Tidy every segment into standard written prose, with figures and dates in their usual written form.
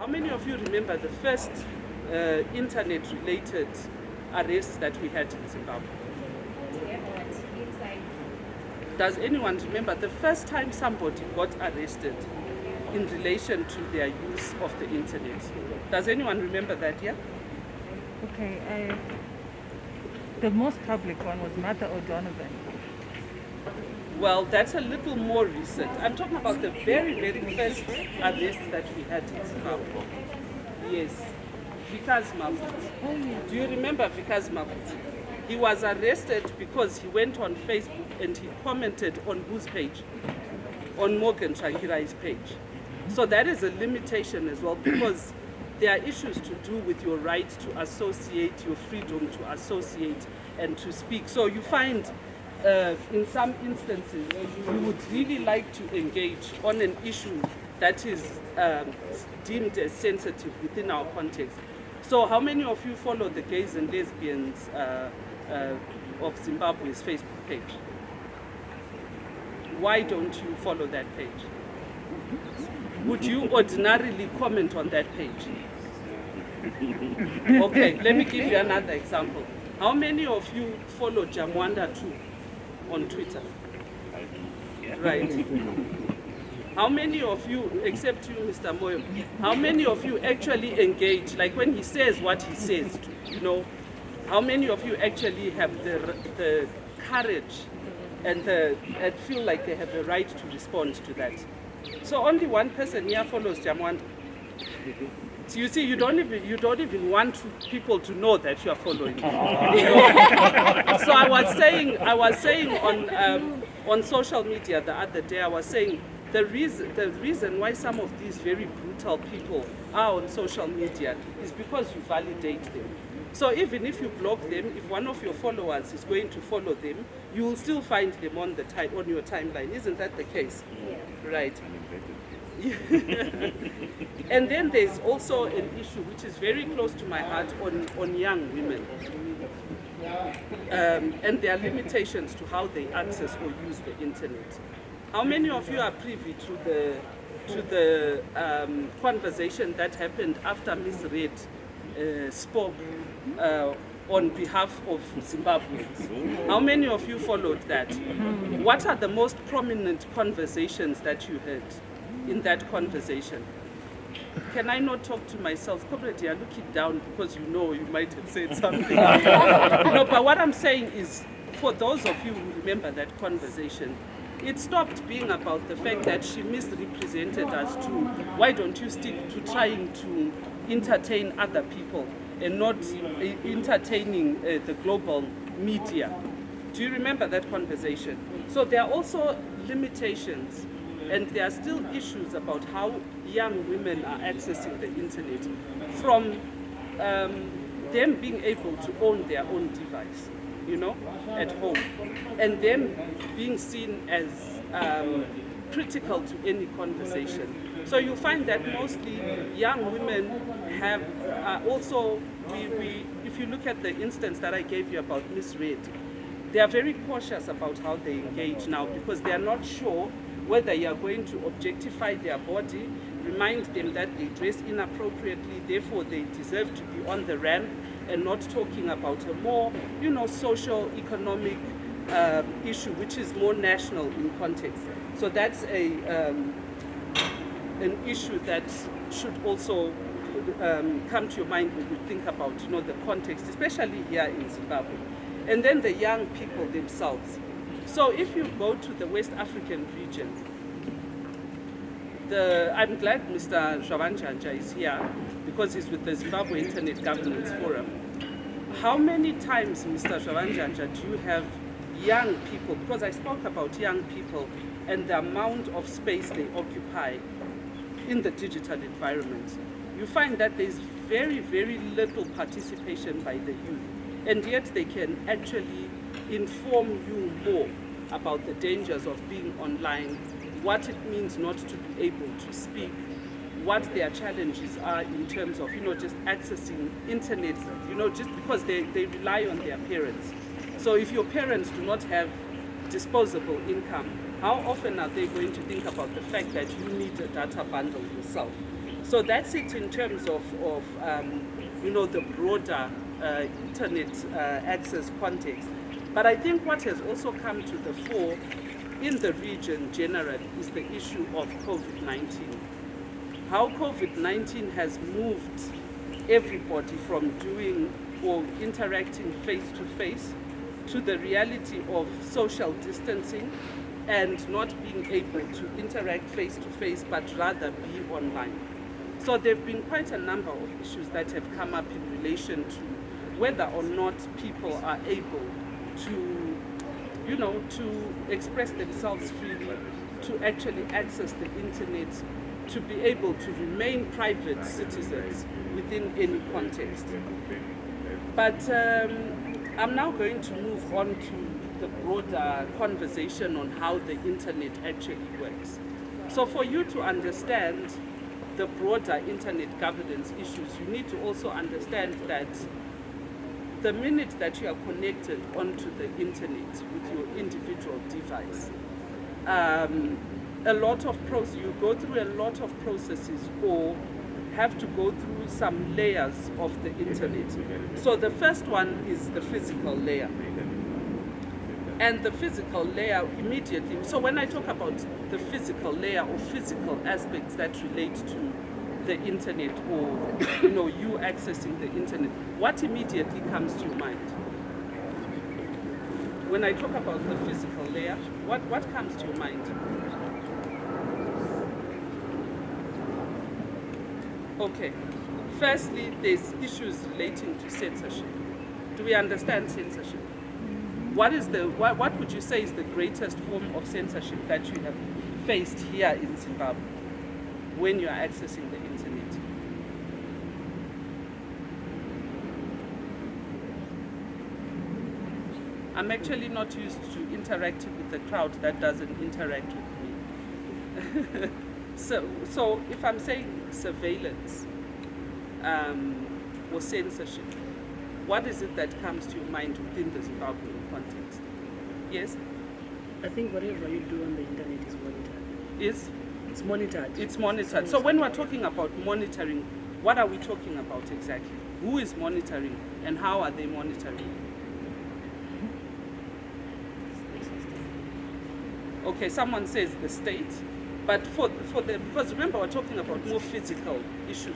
How many of you remember the first internet-related arrests that we had in Zimbabwe? Does anyone remember the first time somebody got arrested in relation to their use of the internet? Does anyone remember that, yeah? Okay, the most public one was Martha O'Donovan. Well, that's a little more recent. I'm talking about the very, very first arrest that we had in Zimbabwe. Yes, Vikas Mafuti. Do you remember Vikas Mafuti? He was arrested because he went on Facebook and he commented on whose page? On Morgan Tsvangirai's page. So that is a limitation as well, because there are issues to do with your right to associate, your freedom to associate and to speak. So you find in some instances you would really like to engage on an issue that is deemed as sensitive within our context. So how many of you follow the gays and lesbians of Zimbabwe's Facebook page? Why don't you follow that page? Would you ordinarily comment on that page? Okay, let me give you another example. How many of you follow Jamwanda too on Twitter? Right. How many of you, except you, Mr. Moyo, how many of you actually engage, like when he says what he says, you know, how many of you actually have the courage and feel like they have the right to respond to that? So only one person here follows Jamwanda. So you see, you don't even want people to know that you are following. So I was saying on social media the other day, I was saying the reason why some of these very brutal people are on social media is because you validate them. So even if you block them, if one of your followers is going to follow them, you will still find them on your timeline. Isn't that the case? Yeah. Right. And then there's also an issue which is very close to my heart on young women. And there are limitations to how they access or use the internet. How many of you are privy to the conversation that happened after Ms. Red spoke on behalf of Zimbabweans? How many of you followed that? What are the most prominent conversations that you heard in that conversation? Can I not talk to myself? Comrade, I look it down because you know you might have said something. But what I'm saying is, for those of you who remember that conversation, it stopped being about the fact that she misrepresented us to why don't you stick to trying to entertain other people and not entertaining the global media. Do you remember that conversation? So there are also limitations, and there are still issues about how young women are accessing the internet, from them being able to own their own device, you know, at home, and them being seen as critical to any conversation. So you find that mostly young women have also, if you look at the instance that I gave you about Miss Red, they are very cautious about how they engage now, because they are not sure whether you are going to objectify their body, remind them that they dress inappropriately, therefore they deserve to be on the ramp, and not talking about a more, you know, social, economic issue, which is more national in context. So that's an issue that should also come to your mind when you think about, you know, the context, especially here in Zimbabwe. And then the young people themselves. So if you go to the West African region, I'm glad Mr. Shravanjanja is here because he's with the Zimbabwe Internet Governance Forum. How many times, Mr. Shravanjanja, do you have young people, because I spoke about young people and the amount of space they occupy in the digital environment, you find that there's very, very little participation by the youth, and yet they can actually inform you more about the dangers of being online, what it means not to be able to speak, what their challenges are in terms of, you know, just accessing internet, you know, just because they rely on their parents. So if your parents do not have disposable income, how often are they going to think about the fact that you need a data bundle yourself? So that's it in terms of the broader internet access context. But I think what has also come to the fore in the region generally is the issue of COVID-19. How COVID-19 has moved everybody from doing or interacting face-to-face to the reality of social distancing and not being able to interact face-to-face but rather be online. So there have been quite a number of issues that have come up in relation to whether or not people are able to, to express themselves freely, to actually access the internet, to be able to remain private citizens within any context. But I'm now going to move on to the broader conversation on how the internet actually works. So for you to understand the broader internet governance issues, you need to also understand that the minute that you are connected onto the internet with your individual device, you go through a lot of processes or have to go through some layers of the internet. So the first one is the physical layer. And the physical layer immediately, so when I talk about the physical layer or physical aspects that relate to the internet or you accessing the internet, what immediately comes to your mind? When I talk about the physical layer, what comes to your mind? Okay. Firstly, there's issues relating to censorship. Do we understand censorship? What would you say is the greatest form of censorship that you have faced here in Zimbabwe when you are accessing the internet? I'm actually not used to interacting with the crowd that doesn't interact with me. So if I'm saying surveillance or censorship, what is it that comes to your mind within the Zimbabwean context? Yes? I think whatever you do on the internet is monitored. It's monitored? It's monitored. So So when we're talking about monitoring, what are we talking about exactly? Who is monitoring and how are they monitoring? Okay, someone says the state, but because remember we're talking about more physical issues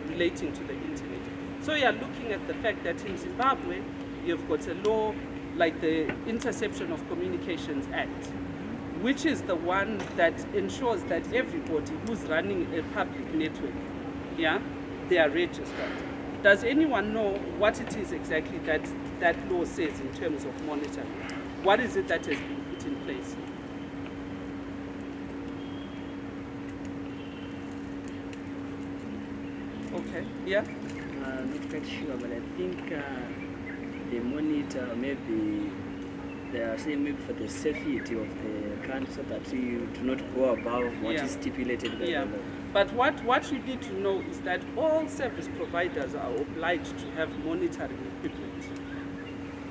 relating to the internet. So you are looking at the fact that in Zimbabwe, you've got a law like the Interception of Communications Act, which is the one that ensures that everybody who's running a public network, they are registered. Does anyone know what it is exactly that law says in terms of monitoring? What is it that has been put in place? Okay, yeah? Not quite sure, but I think they monitor maybe they are saying maybe for the safety of the country so that you do not go above what is stipulated by the law. But what you need to know is that all service providers are obliged to have monitoring equipment,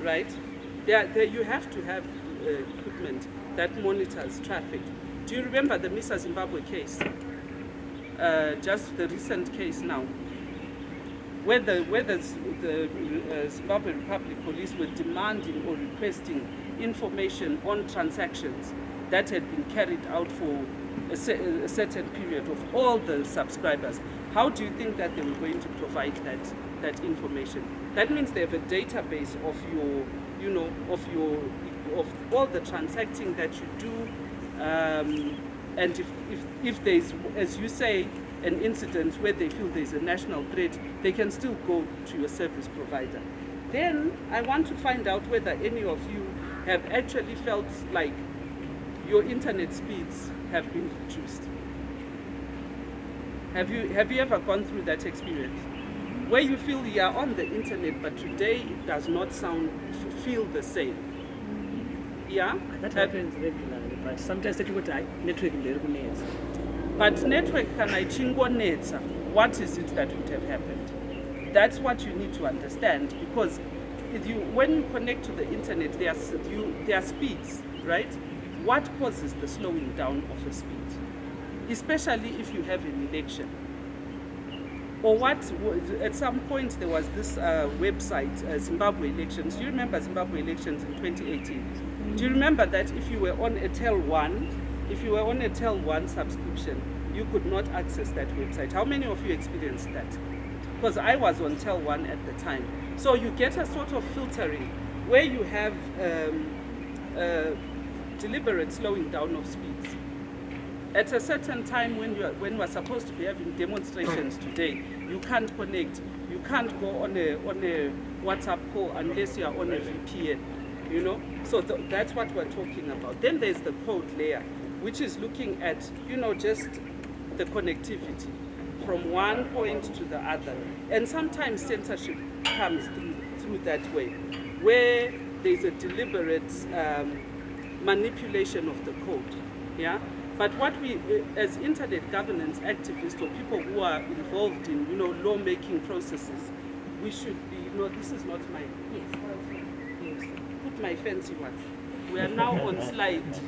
right? You have to have equipment that monitors traffic. Do you remember the MISA Zimbabwe case? Just the recent case now, where the Zimbabwe Republic Police were demanding or requesting information on transactions that had been carried out for a certain period of all the subscribers. How do you think that they were going to provide that information? That means they have a database of of all the transacting that you do, and if there's, as you say, an incident where they feel there's a national threat, they can still go to your service provider. Then I want to find out whether any of you have actually felt like your internet speeds have been reduced. Have you ever gone through that experience? Where you feel you are on the internet, but today it does not feel the same. Yeah? That happens regularly, but sometimes network is. But network kana ichingonetsa, what is it that would have happened? That's what you need to understand, because when you connect to the internet, there are speeds, right? What causes the slowing down of a speed? Especially if you have an election. Or at some point there was this website, Zimbabwe elections. Do you remember Zimbabwe elections in 2018? Do you remember that if you were on a Tel 1 subscription, you could not access that website? How many of you experienced that? Because I was on Tel 1 at the time. So you get a sort of filtering where you have deliberate slowing down of speeds. At a certain time when we're supposed to be having demonstrations today, you can't connect. You can't go on a WhatsApp call unless you are on a VPN, you know? So that's what we're talking about. Then there's the code layer, which is looking at, you know, just the connectivity from one point to the other. And sometimes censorship comes through that way, where there's a deliberate manipulation of the code, yeah? But what we, as internet governance activists or people who are involved in, you know, law-making processes, we should be, you know, this is not my, yes, put my fancy one. We are now on slide.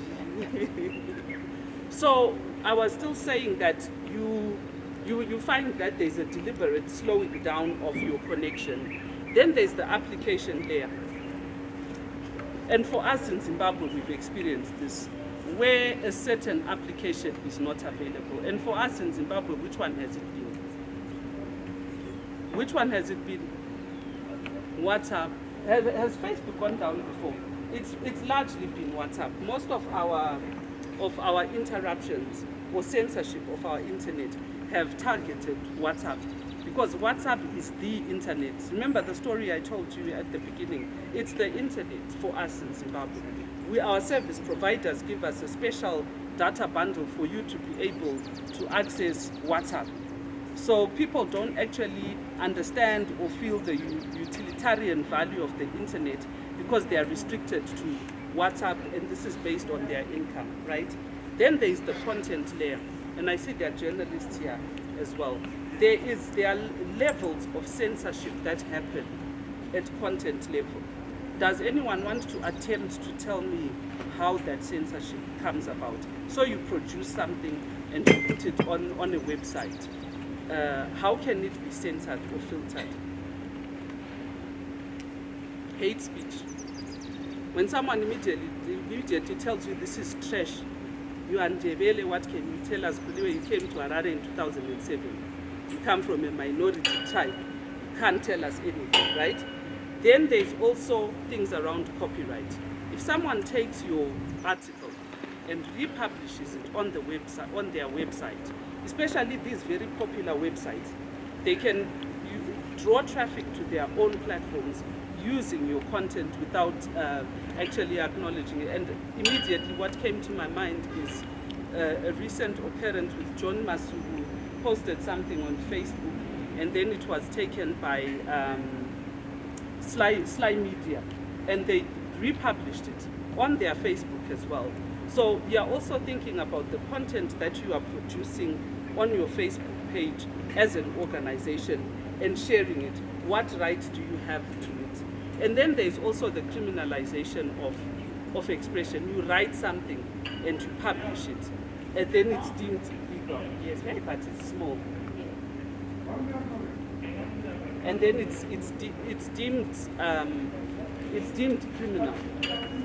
So I was still saying that you find that there's a deliberate slowing down of your connection. Then there's the application layer. And for us in Zimbabwe, we've experienced this, where a certain application is not available. And for us in Zimbabwe, which one has it been? Which one has it been? WhatsApp. Has Facebook gone down before? It's largely been WhatsApp. Most of our interruptions or censorship of our internet have targeted WhatsApp, because WhatsApp is the internet. Remember the story I told you at the beginning? It's the internet for us in Zimbabwe. Our service providers give us a special data bundle for you to be able to access WhatsApp. So people don't actually understand or feel the utilitarian value of the internet because they are restricted to WhatsApp, and this is based on their income, right? Then there is the content layer, and I see there are journalists here as well. There are levels of censorship that happen at content level. Does anyone want to attempt to tell me how that censorship comes about? So you produce something and you put it on a website. How can it be censored or filtered? Hate speech. When someone immediately tells you this is trash, you are Ndebele, what can you tell us? You came to Harare in 2007. You come from a minority tribe. You can't tell us anything, right? Then there's also things around copyright. If someone takes your article and republishes it on their website, especially these very popular websites, they can draw traffic to their own platforms using your content without actually acknowledging it. And immediately what came to my mind is a recent occurrence with John Masu, who posted something on Facebook, and then it was taken by Sly Media, and they republished it on their Facebook as well. So you are also thinking about the content that you are producing on your Facebook page as an organization and sharing it. What rights do you have to it? And then there's also the criminalization of expression. You write something and you publish it, and then it's deemed legal. Yes, but it's small. And then it's deemed criminal.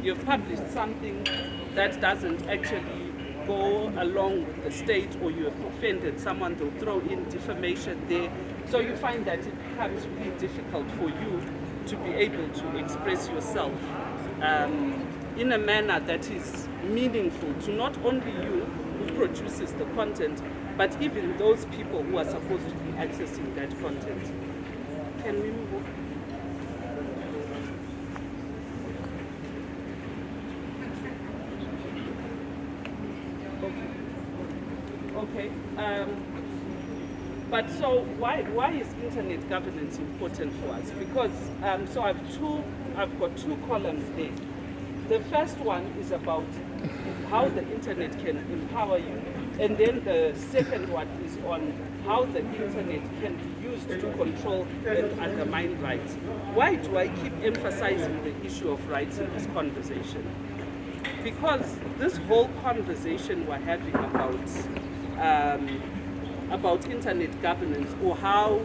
You've published something that doesn't actually go along with the state, or you have offended someone. They'll throw in defamation there. So you find that it becomes really difficult for you to be able to express yourself in a manner that is meaningful to not only you who produces the content, but even those people who are supposed to be accessing that content. Can we move on? Okay. But so why is internet governance important for us? Because so I've got two columns there. The first one is about how the internet can empower you, and then the second one is on how the internet can be used to control and undermine rights. Why do I keep emphasizing the issue of rights in this conversation? Because this whole conversation we're having about about internet governance, or how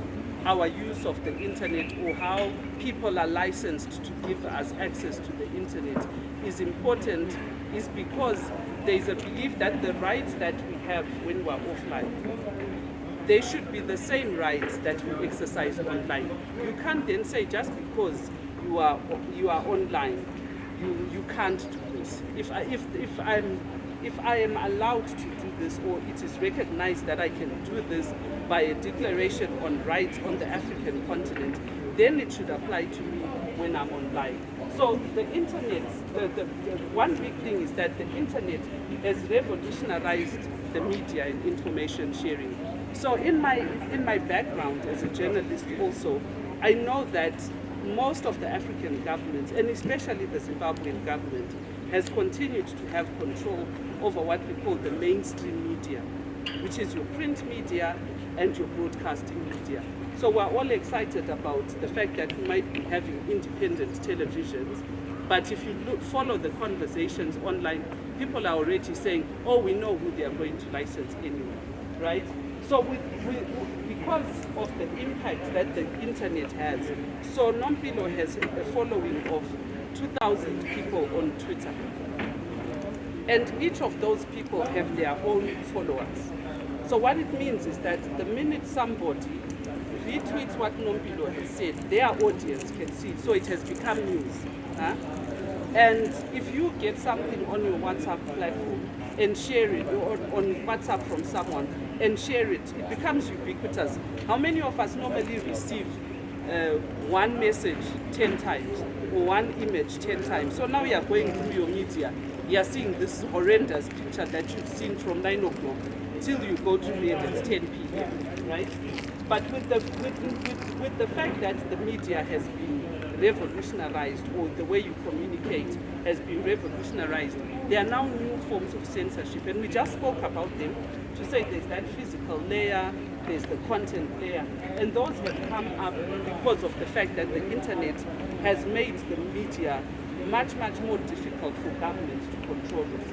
our use of the internet, or how people are licensed to give us access to the internet is important, is because there is a belief that the rights that we have when we're offline, they should be the same rights that we exercise online. You can't then say just because you are online, you can't do this. If I am allowed to do this, or it is recognized that I can do this by a declaration on rights on the African continent, then it should apply to me when I'm online. So the internet, the one big thing is that the internet has revolutionized the media and information sharing. So in my background as a journalist also, I know that most of the African governments, and especially the Zimbabwean government, has continued to have control over what we call the mainstream media, which is your print media and your broadcasting media. So we're all excited about the fact that we might be having independent televisions, but if you follow the conversations online, people are already saying, oh, we know who they are going to license anyway, right? So because of the impact that the internet has, so Nompilo has a following of 2,000 people on Twitter. And each of those people have their own followers. So what it means is that the minute somebody retweets what Nompilo has said, their audience can see it. So it has become news. Huh? And if you get something on your WhatsApp platform and share it, or on WhatsApp from someone and share it, it becomes ubiquitous. How many of us normally receive one message 10 times or one image 10 times? So now you are going through your media, you are seeing this horrendous picture that you've seen from 9 o'clock till you go to bed, it's 10 p.m., right? But with the fact that the media has been revolutionized, or the way you communicate has been revolutionized, there are now new forms of censorship, and we just spoke about them to say there's that physical layer, there's the content layer, and those have come up because of the fact that the internet has made the media much, much more difficult for governments to control it.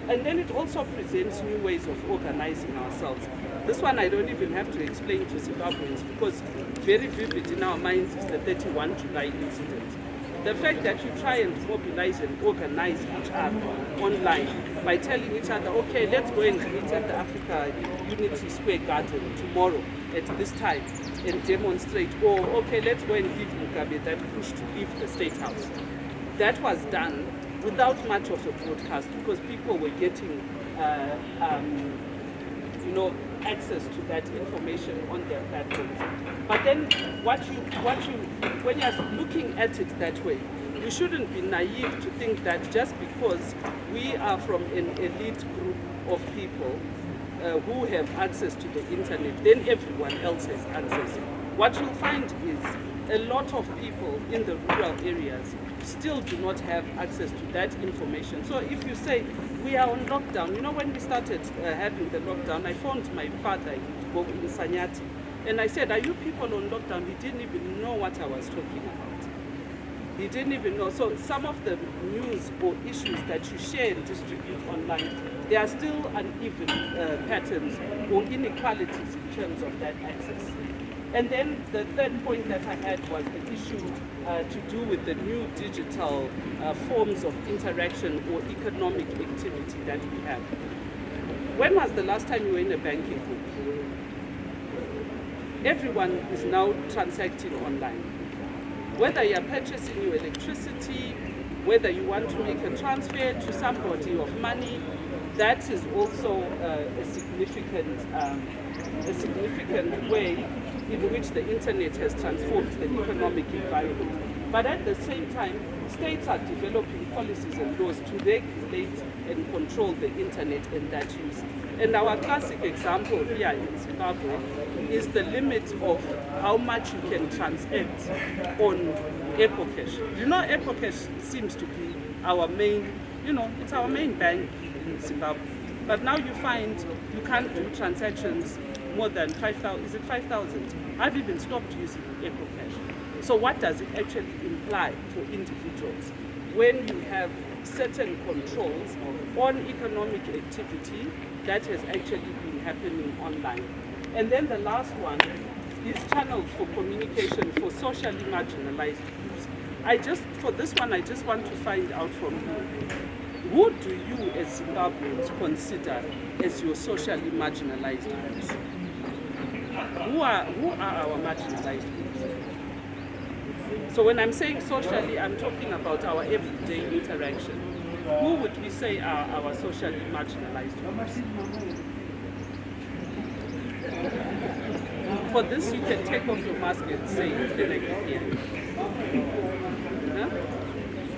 And then it also presents new ways of organizing ourselves. This one I don't even have to explain to Zimbabweans, because very vivid in our minds is the 31 July incident. The fact that you try and mobilize and organize each other online by telling each other, okay, let's go and meet at the Africa Unity Square Garden tomorrow at this time and demonstrate, or okay, let's go and give Mugabe that push to leave the State House. That was done without much of a broadcast, because people were getting access to that information on their platforms. But then when you're looking at it that way, we shouldn't be naive to think that just because we are from an elite group of people who have access to the internet, then everyone else has access. What you'll find is a lot of people in the rural areas still do not have access to that information. So if you say we are on lockdown, when we started having the lockdown, I phoned my father in Sanyati, and I said, are you people on lockdown? He didn't even know what I was talking about. He didn't even know. So some of the news or issues that you share and distribute online, there are still uneven patterns or inequalities in terms of that access. And then the third point that I had was the issue to do with the new digital forms of interaction or economic activity that we have. When was the last time you were in a banking book? Everyone is now transacting online. Whether you are purchasing your electricity, whether you want to make a transfer to somebody of money, that is also a significant way in which the internet has transformed the economic environment. But at the same time, states are developing policies and laws to regulate and control the internet and that use. And our classic example here in Zimbabwe is the limit of how much you can transact on EcoCash. EcoCash seems to be our main, it's our main bank in Zimbabwe. But now you find you can't do transactions more than 5,000. Is it 5,000? I've even stopped using EcoCash. So what does it actually imply for individuals when you have certain controls on economic activity that has actually been happening online? And then the last one is channels for communication for socially marginalized groups. For this one, I just want to find out from you, who do you as Zimbabweans consider as your socially marginalized groups? Who are our marginalized groups? So when I'm saying socially, I'm talking about our everyday interaction. Who would we say are our socially marginalized groups? For this, you can take off your mask and say it, then I can hear. Huh?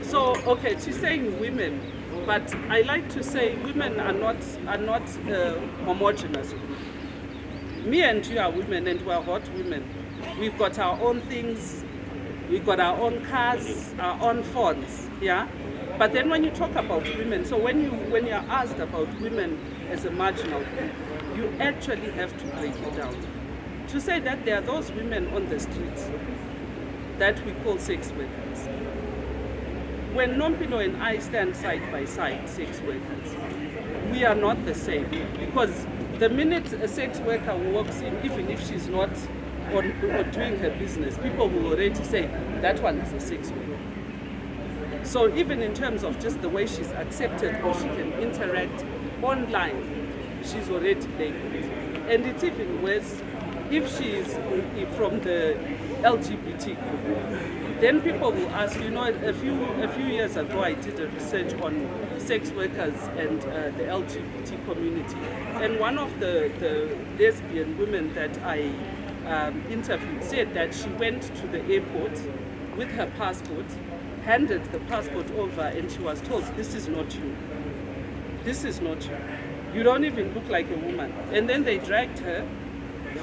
So, okay, she's saying women, but I like to say women are not homogeneous group. Me and you are women, and we are hot women. We've got our own things. We've got our own cars, our own phones. Yeah. But then when you talk about women, so when you're asked about women as a marginal group, you actually have to break it down. To say that there are those women on the streets that we call sex workers. When Nompilo and I stand side by side, sex workers, we are not the same. Because the minute a sex worker walks in, even if she's not or doing her business, people will already say, that one is a sex worker. So even in terms of just the way she's accepted or she can interact online, she's already labeled. And it's even worse if she's from the LGBT group. Then people will ask, a few years ago I did a research on sex workers and the LGBT community. And one of the lesbian women that I interviewed said that she went to the airport with her passport, handed the passport over, and she was told, this is not you. This is not you. You don't even look like a woman. And then they dragged her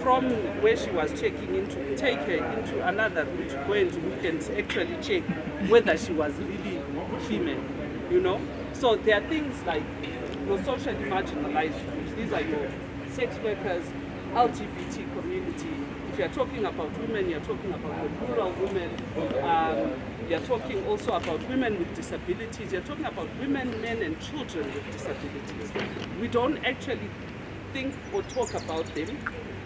from where she was checking in to take her into another room to go and look and actually check whether she was really female, So there are things like your socially marginalized groups. These are your sex workers, LGBT community. If you're talking about women, you're talking about the rural women. You're talking also about women with disabilities. You're talking about women, men, and children with disabilities. We don't actually think or talk about them.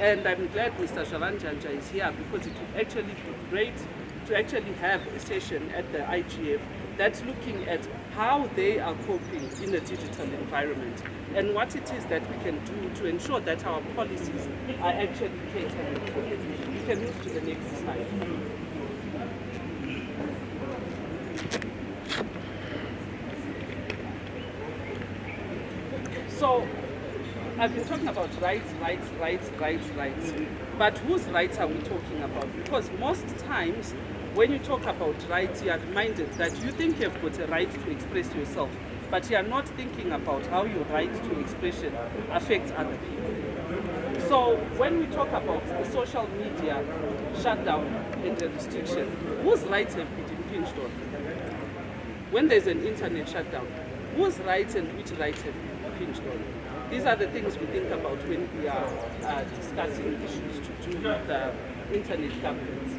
And I'm glad Mr. Shalanjanja is here because it would actually be great to actually have a session at the IGF that's looking at how they are coping in a digital environment and what it is that we can do to ensure that our policies are actually catering for them. You can move to the next slide. So, I've been talking about rights. But whose rights are we talking about? Because most times, when you talk about rights, you are reminded that you think you've got a right to express yourself, but you are not thinking about how your right to expression affects other people. So when we talk about the social media shutdown and the restriction, whose rights have been impinged on? When there's an internet shutdown, whose rights and which rights have been impinged on? These are the things we think about when we are discussing issues to do with internet governance.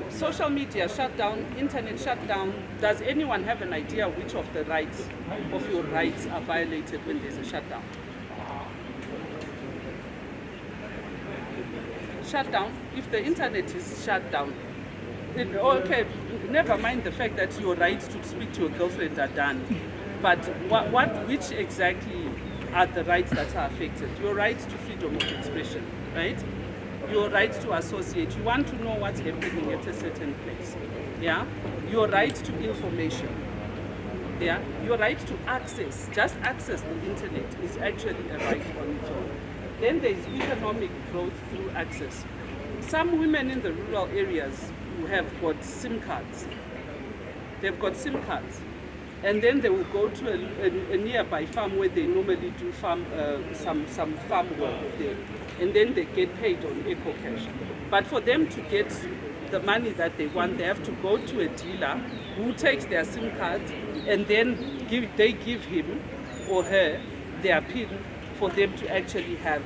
Social media shutdown, internet shutdown. Does anyone have an idea which of the rights of your rights are violated when there's a shutdown? Shutdown, if the internet is shut down, okay, never mind the fact that your rights to speak to your girlfriend are done, but which exactly are the rights that are affected? Your rights to freedom of expression, right? Your rights to associate. You want to know what's happening at a certain place, yeah? Your right to information, yeah? Your right to access, just access the internet is actually a right on its own. Then there's economic growth through access. Some women in the rural areas who have got SIM cards, they've got SIM cards, and then they will go to a nearby farm where they normally do some farm work there, and then they get paid on EcoCash. But for them to get the money that they want, they have to go to a dealer who takes their SIM card, and then they give him or her their PIN for them to actually have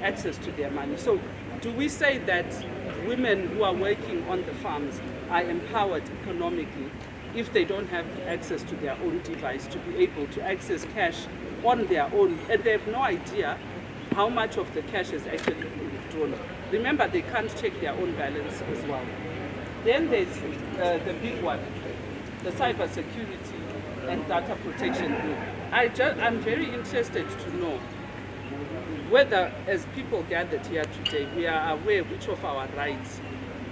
access to their money. So do we say that women who are working on the farms are empowered economically if they don't have access to their own device to be able to access cash on their own, and they have no idea how much of the cash is actually being withdrawn. Remember, they can't check their own balance as well. Then there's the big one, the cyber security and data protection bill. I'm very interested to know whether, as people gathered here today, we are aware which of our rights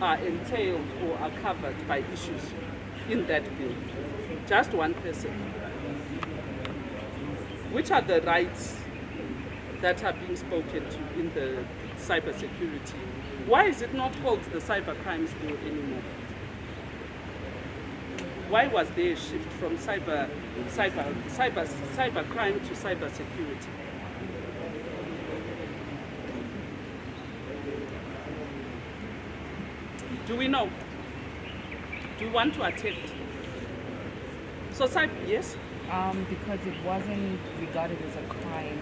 are entailed or are covered by issues in that bill. Just one person. Which are the rights that are being spoken to in the cyber security? Why is it not called the cyber crimes bill anymore? Why was there a shift from cyber crime to cyber security? Do we know? Do we want to attempt? So yes? Because it wasn't regarded as a crime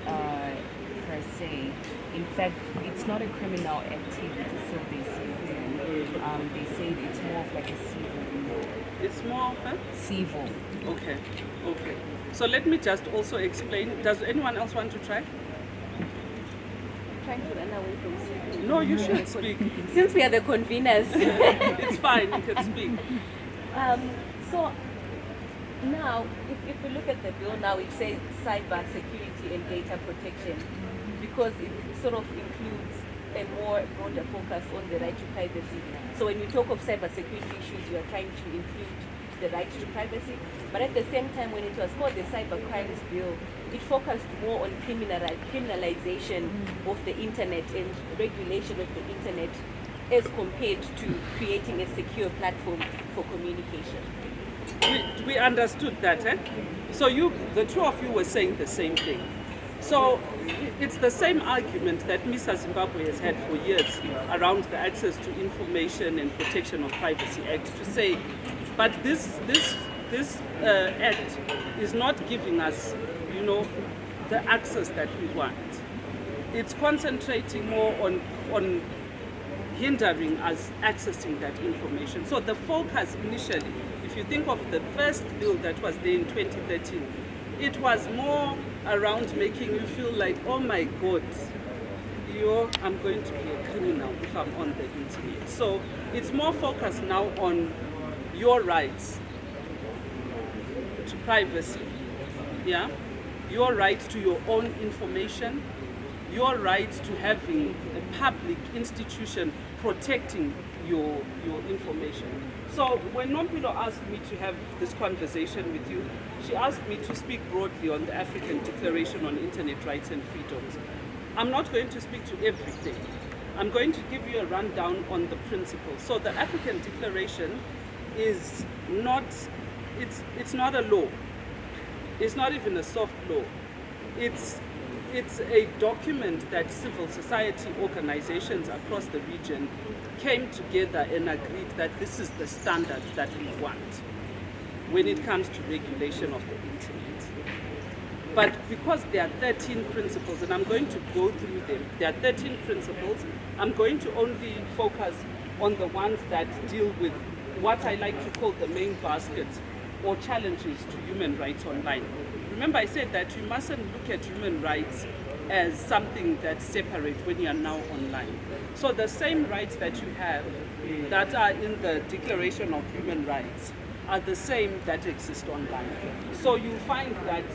per se. In fact, it's not a criminal activity, so they say it's more of like a civil. It's more civil. Okay. So let me just also explain. Does anyone else want to try? Trying to run away from civil. No, you should speak. Since we are the conveners. It's fine, you can speak. So now, if we look at the bill now, it says cyber security and data protection, because it sort of includes a more broader focus on the right to privacy. So when you talk of cyber security issues, you are trying to include the right to privacy. But at the same time, when it was called the cyber crimes bill, it focused more on criminalization of the internet and regulation of the internet as compared to creating a secure platform for communication. We understood that, eh? So the two of you were saying the same thing. So it's the same argument that MISA Zimbabwe has had for years around the Access to Information and Protection of Privacy Act, to say, but this act is not giving us, the access that we want. It's concentrating more on hindering us accessing that information. So the focus initially, if you think of the first bill that was there in 2013, it was more around making you feel like, oh my God, I'm going to be a criminal if I'm on the internet. So it's more focused now on your rights to privacy, your right to your own information, your right to having a public institution protecting your information. So when Nompilo asked me to have this conversation with you, she asked me to speak broadly on the African Declaration on Internet Rights and Freedoms. I'm not going to speak to everything. I'm going to give you a rundown on the principles. So the African Declaration is not, it's not a law. It's not even a soft law. It's a document that civil society organizations across the region came together and agreed that this is the standard that we want when it comes to regulation of the internet. But because there are 13 principles, and I'm going to go through them, there are 13 principles, I'm going to only focus on the ones that deal with what I like to call the main baskets or challenges to human rights online. Remember, I said that you mustn't look at human rights as something that's separate when you are now online. So the same rights that you have that are in the Declaration of Human Rights are the same that exist online. So you find that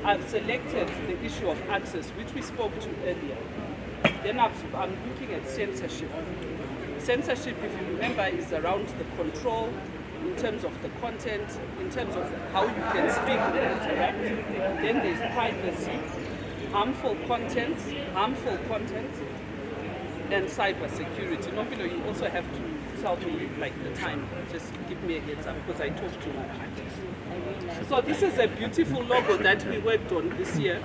I've selected the issue of access, which we spoke to earlier. Then I'm looking at censorship. Censorship, if you remember, is around the control in terms of the content, in terms of how you can speak and interact. Then there's privacy, harmful content, and cyber security. Nompilo, you also have to tell me like the time. Just give me a heads up because I talk too much. So this is a beautiful logo that we worked on this year.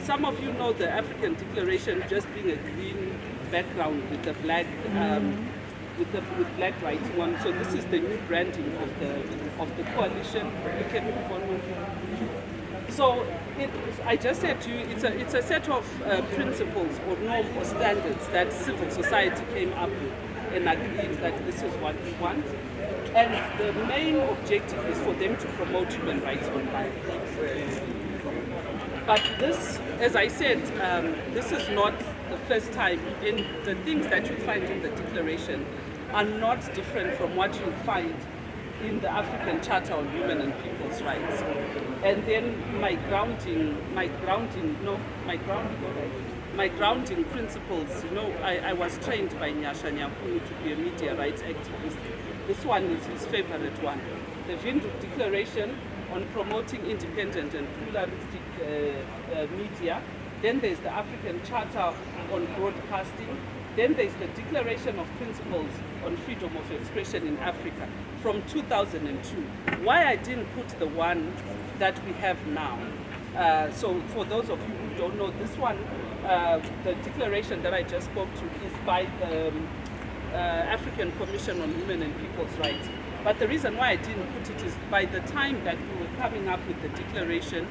Some of you know the African Declaration just being a green background with the black with black writing on. So this is the new branding of the coalition. You can move on. So I just said to you, it's a set of principles or norms or standards that civil society came up with and agreed that this is what we want. And the main objective is for them to promote human rights online. But this, as I said, this is not the first time. In the things that you find in the declaration are not different from what you find in the African Charter on Human and People's Rights. And then my grounding principles, I was trained by Nyasha Nyakuni to be a media rights activist. This one is his favorite one. The Windhoek Declaration on promoting independent and pluralistic media. Then there's the African Charter on broadcasting. Then there's the Declaration of Principles on Freedom of Expression in Africa from 2002. Why I didn't put the one that we have now. So for those of you who don't know, this one, the declaration that I just spoke to is by the African Commission on Human and People's Rights. But the reason why I didn't put it is by the time that we were coming up with the declaration,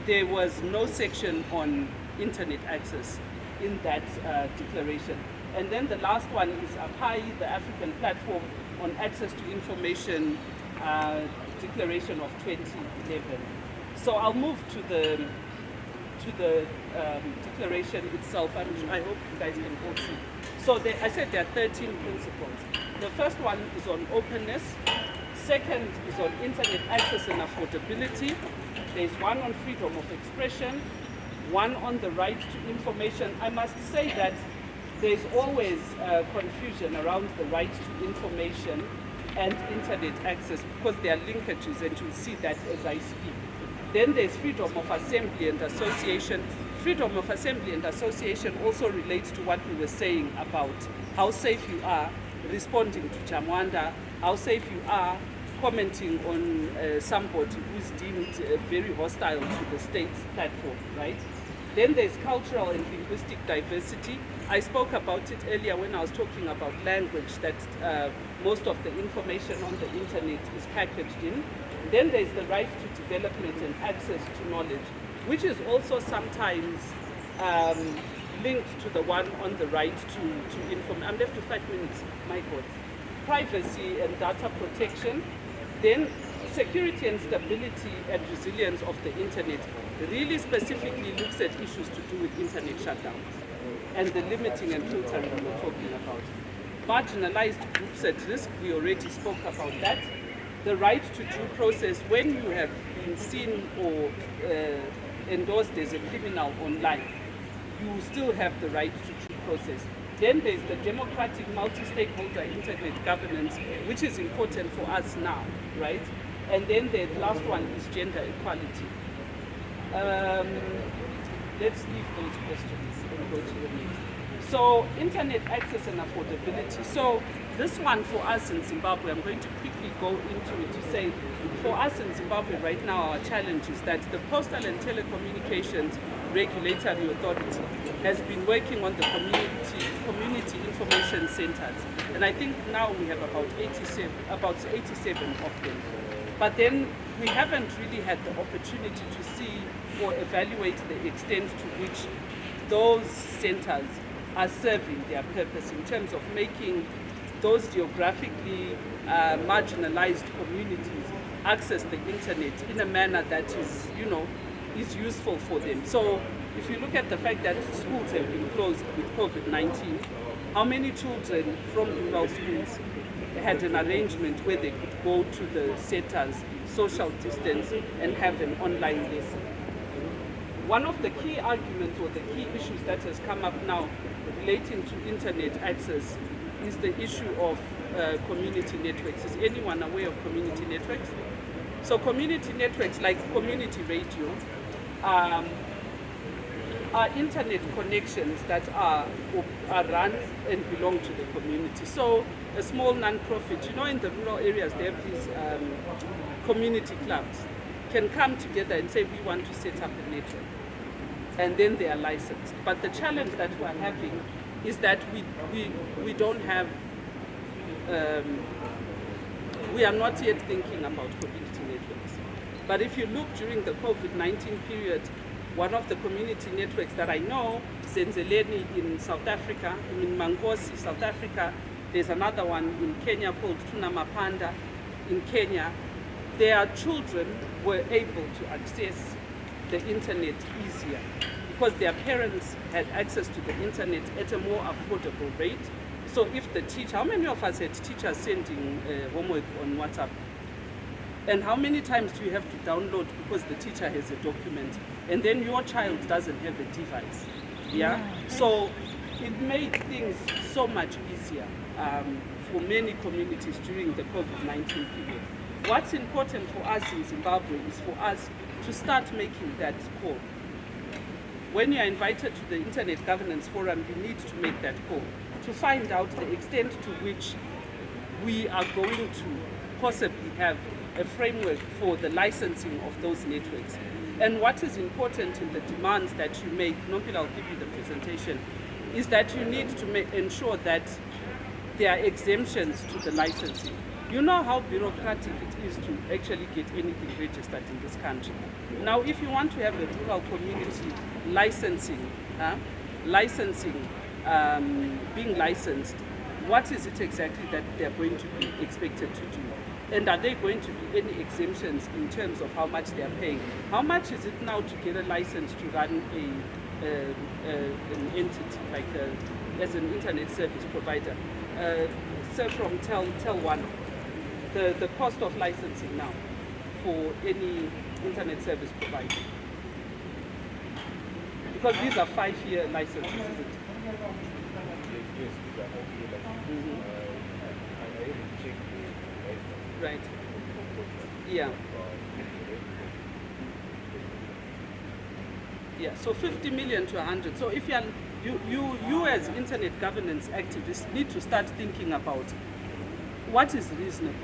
there was no section on internet access in that declaration. And then the last one is APAI, the African Platform on Access to Information Declaration of 2011. So I'll move to the declaration itself, and I hope you guys can all see. So I said there are 13 principles. The first one is on openness. Second is on internet access and affordability. There's one on freedom of expression, one on the right to information. I must say that there's always confusion around the right to information and internet access because there are linkages, and you'll see that as I speak. Then there's freedom of assembly and association. Freedom of assembly and association also relates to what we were saying about how safe you are responding to Chamwanda, how safe you are commenting on somebody who's deemed very hostile to the state's platform, right? Then there's cultural and linguistic diversity. I spoke about it earlier when I was talking about language, that most of the information on the internet is packaged in. Then there's the right to development and access to knowledge, which is also sometimes linked to the one on the right to inform. I'm left with 5 minutes, my God. Privacy and data protection. Then security and stability and resilience of the internet really specifically looks at issues to do with internet shutdowns and the limiting and filtering we're talking about. Marginalized groups at risk, we already spoke about that. The right to due process, when you have been seen or endorsed as a criminal online, you still have the right to due process. Then there's the democratic multi-stakeholder internet governance, which is important for us now, right? And then the last one is gender equality. Let's leave those questions and go to the next. So internet access and affordability. So this one for us in Zimbabwe, I'm going to quickly go into it to say, for us in Zimbabwe right now, our challenge is that the Postal and Telecommunications Regulatory Authority has been working on the community information centers. And I think now we have about 87 of them. But then we haven't really had the opportunity to see or evaluate the extent to which those centers are serving their purpose in terms of making those geographically marginalized communities access the internet in a manner that is, is useful for them. So if you look at the fact that schools have been closed with COVID-19, how many children from rural schools had an arrangement where they could go to the centers, social distance, and have an online lesson? One of the key arguments or the key issues that has come up now relating to internet access is the issue of community networks. Is anyone aware of community networks? So community networks like community radio are internet connections that are run and belong to the community. So a small non-profit, in the rural areas they have these community clubs, can come together and say we want to set up a network, and then they are licensed. But the challenge that we're having is that we don't have, we are not yet thinking about community networks. But if you look during the COVID-19 period, one of the community networks that I know, Zenzeleni in South Africa, in Mangosi, South Africa, there's another one in Kenya called Tunamapanda in Kenya. Their children were able to access the internet easier because their parents had access to the internet at a more affordable rate. So if the teacher, how many of us had teachers sending homework on WhatsApp? And how many times do you have to download because the teacher has a document and then your child doesn't have a device? Yeah? So it made things so much easier for many communities during the COVID-19 period. What's important for us in Zimbabwe is for us to start making that call. When you are invited to the Internet Governance Forum, you need to make that call to find out the extent to which we are going to possibly have a framework for the licensing of those networks. And what is important in the demands that you make, Nompila, I'll give you the presentation, is that you need to ensure that there are exemptions to the licensing. You know how bureaucratic it is to actually get anything registered in this country. Now, if you want to have a rural community being licensed, what is it exactly that they're going to be expected to do? And are there going to be any exemptions in terms of how much they're paying? How much is it now to get a license to run an entity, like as an internet service provider? So from tell one, the cost of licensing now for any internet service provider. Because these are 5-year licenses, isn't it? Yes, these are 5-year licenses. I even checked the Right. Yeah. Yeah. So 50 million to 100. So if you as internet governance activists need to start thinking about what is reasonable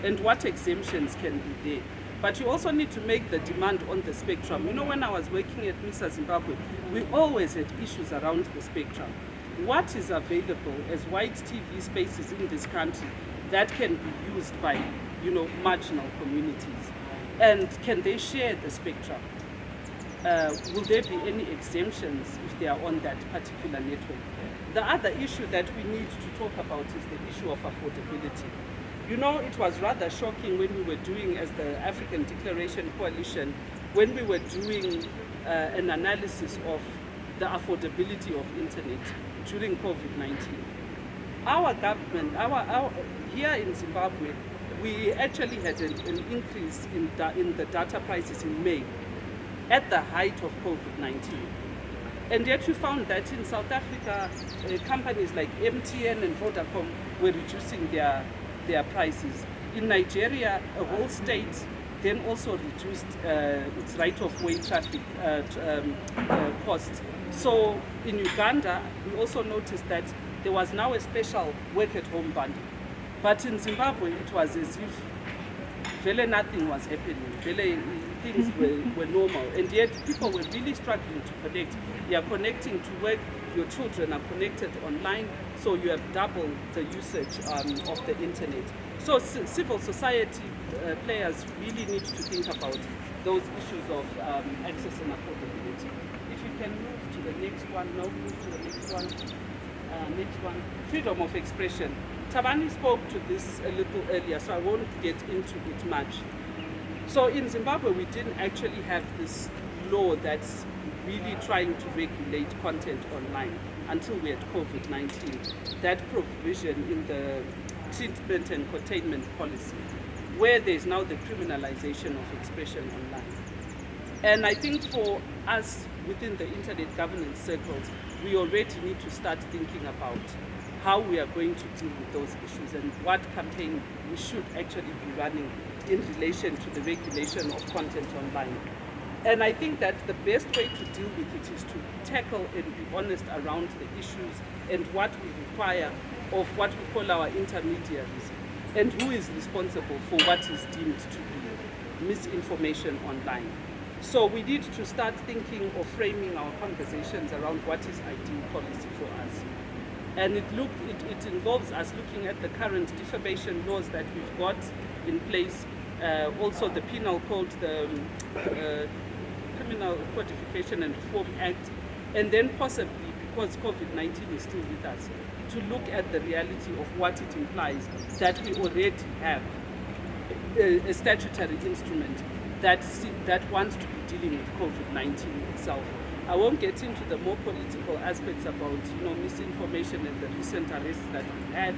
and what exemptions can be there. But you also need to make the demand on the spectrum. You know, when I was working at MISA Zimbabwe, we always had issues around the spectrum. What is available as white TV spaces in this country that can be used by, marginal communities? And can they share the spectrum? Will there be any exemptions if they are on that particular network? The other issue that we need to talk about is the issue of affordability. You know, it was rather shocking when we were doing, as the African Declaration Coalition, when we were doing an analysis of the affordability of internet during COVID-19. Our government, here in Zimbabwe, we actually had an increase in the data prices in May at the height of COVID-19. And yet we found that in South Africa, companies like MTN and Vodacom were reducing their prices. In Nigeria, a whole state then also reduced its right-of-way traffic cost. So in Uganda, we also noticed that there was now a special work-at-home bundle. But in Zimbabwe, it was as if really nothing was happening. Really, things were normal. And yet people were really struggling to connect. You are connecting to work, your children are connected online, so you have double the usage of the internet. So civil society players really need to think about those issues of access and affordability. If you can move to the next one, move to the next one. Next one, freedom of expression. Tabani spoke to this a little earlier, so I won't get into it much. So in Zimbabwe, we didn't actually have this law that's really trying to regulate content online until we had COVID-19. That provision in the treatment and containment policy, where there's now the criminalization of expression online. And I think for us within the internet governance circles, we already need to start thinking about how we are going to deal with those issues and what campaign we should actually be running in relation to the regulation of content online. And I think that the best way to deal with it is to tackle and be honest around the issues and what we require of what we call our intermediaries and who is responsible for what is deemed to be misinformation online. So we need to start thinking or framing our conversations around what is ideal policy for us. And it involves us looking at the current defamation laws that we've got in place, also the penal code, the Criminal Codification and Reform Act, and then possibly, because COVID-19 is still with us, to look at the reality of what it implies that we already have a statutory instrument that wants to be dealing with COVID-19 itself. I won't get into the more political aspects about misinformation and the recent arrests that we've had,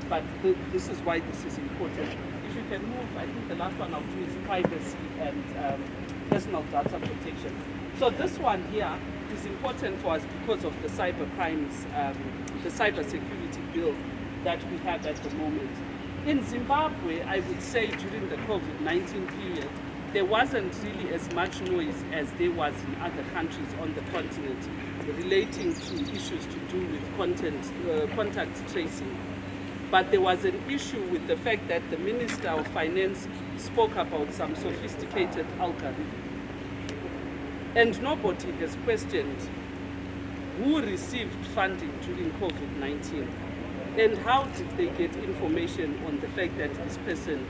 but this is why this is important. If you can move, I think the last one I'll do is privacy and personal data protection. So this one here is important for us because of the cyber crimes, the cyber security bill that we have at the moment. In Zimbabwe, I would say during the COVID-19 period, there wasn't really as much noise as there was in other countries on the continent relating to issues to do with contact tracing. But there was an issue with the fact that the Minister of Finance spoke about some sophisticated algorithm. And nobody has questioned who received funding during COVID-19 and how did they get information on the fact that this person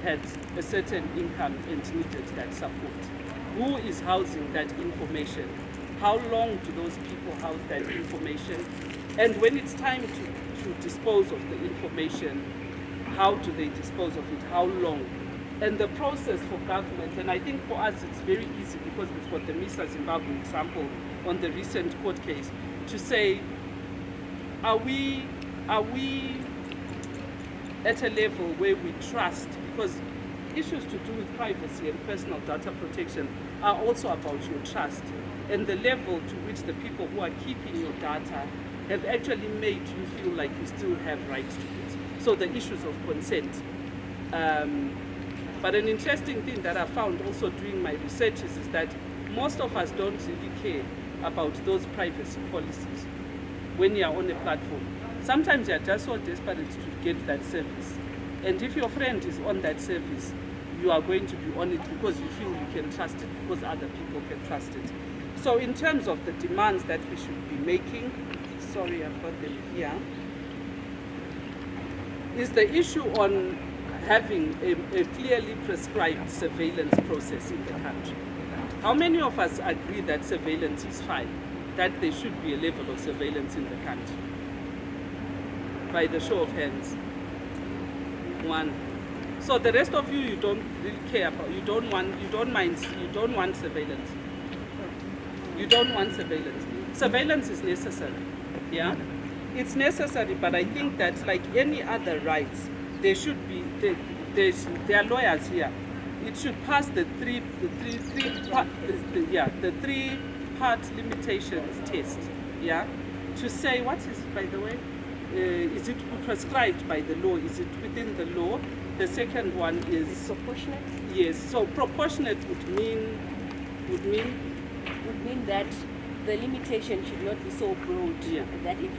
had a certain income and needed that support. Who is housing that information? How long do those people house that information? And when it's time to dispose of the information, how do they dispose of it? How long? And the process for government, and I think for us it's very easy because we've got the MISA Zimbabwe example on the recent court case, to say, are we at a level where we trust, because issues to do with privacy and personal data protection are also about your trust and the level to which the people who are keeping your data have actually made you feel like you still have rights to it. So the issues of consent. But an interesting thing that I found also doing my research is that most of us don't really care about those privacy policies when you're on a platform. Sometimes you're just so desperate to get that service. And if your friend is on that service, you are going to be on it because you feel you can trust it, because other people can trust it. So in terms of the demands that we should be making, sorry, I've got them here, is the issue on having a clearly prescribed surveillance process in the country. How many of us agree that surveillance is fine, that there should be a level of surveillance in the country? By the show of hands. One. So the rest of you don't really care about, you don't want surveillance. You don't want surveillance. Surveillance is necessary, yeah? It's necessary, but I think that like any other rights, there should be, there are lawyers here. It should pass the three-part limitations test, yeah? To say, what is it, by the way? Is it prescribed by the law? Is it within the law? The second one is proportionate. Yes. So proportionate would mean that the limitation should not be so broad that it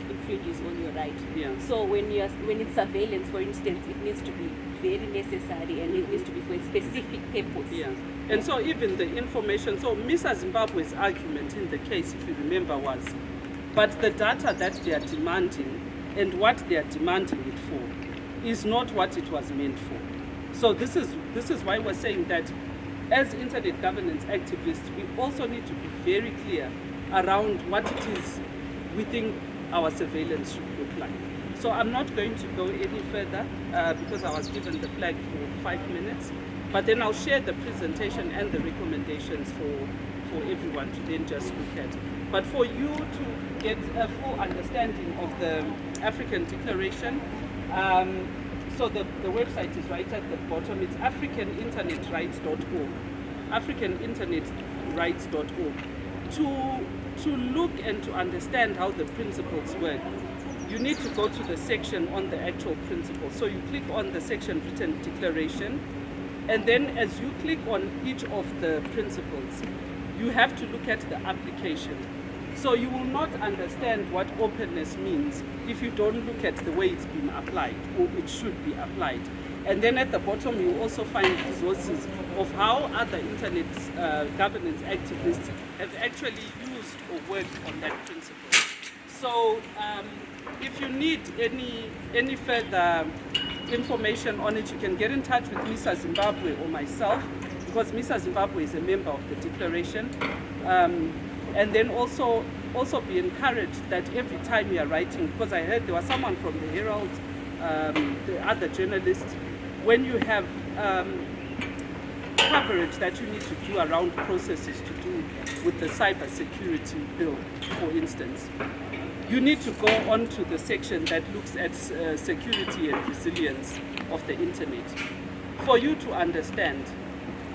infringes on your right. Yeah. So when it's surveillance, for instance, it needs to be very necessary and it needs to be for a specific purpose. Yeah. And so even the information. So MISA Zimbabwe's argument in the case, if you remember, was, but the data that they are demanding and what they are demanding it for is not what it was meant for. So this is why we're saying that as internet governance activists, we also need to be very clear around what it is we think our surveillance should look like. So I'm not going to go any further because I was given the flag for 5 minutes, but then I'll share the presentation and the recommendations for everyone to then just look at. But for you to get a full understanding of the African Declaration, so the website is right at the bottom. It's africaninternetrights.org. africaninternetrights.org. To look and to understand how the principles work, you need to go to the section on the actual principles. So you click on the section written declaration, and then as you click on each of the principles, you have to look at the application. So you will not understand what openness means if you don't look at the way it's been applied, or it should be applied. And then at the bottom, you will also find resources of how other internet governance activists have actually used or worked on that principle. So if you need any further information on it, you can get in touch with MISA Zimbabwe or myself, because MISA Zimbabwe is a member of the declaration. And then also be encouraged that every time you are writing, because I heard there was someone from the Herald, the other journalists, when you have coverage that you need to do around processes to do with the cyber security bill, for instance. You need to go on to the section that looks at security and resilience of the internet for you to understand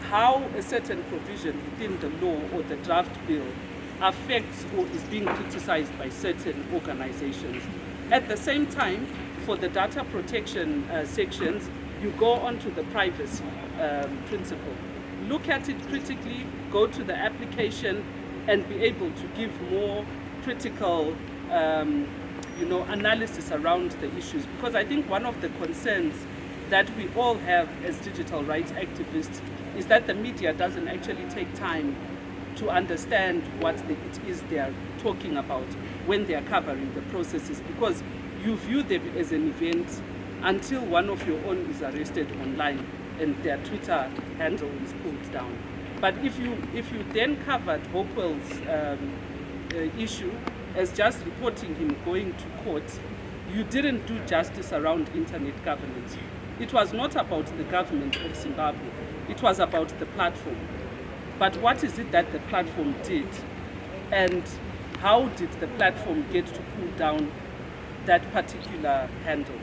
how a certain provision within the law or the draft bill affects or is being criticized by certain organizations. At the same time, for the data protection sections, you go on to the privacy principle. Look at it critically, go to the application, and be able to give more critical analysis around the issues. Because I think one of the concerns that we all have as digital rights activists is that the media doesn't actually take time to understand what it is they are talking about when they are covering the processes, because you view them as an event until one of your own is arrested online and their Twitter handle is pulled down. But if you then covered Hopewell's issue as just reporting him going to court, you didn't do justice around internet governance. It was not about the government of Zimbabwe, it was about the platform. But what is it that the platform did? And how did the platform get to pull down that particular handle?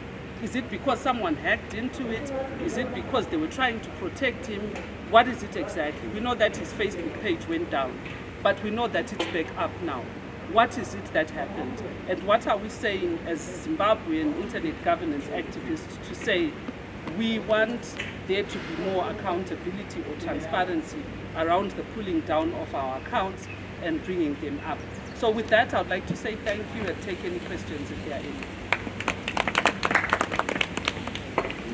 Is it because someone hacked into it? Is it because they were trying to protect him? What is it exactly? We know that his Facebook page went down, but we know that it's back up now. What is it that happened? And what are we saying as Zimbabwean internet governance activists to say we want there to be more accountability or transparency around the pulling down of our accounts and bringing them up? So with that, I'd like to say thank you and take any questions if there are any.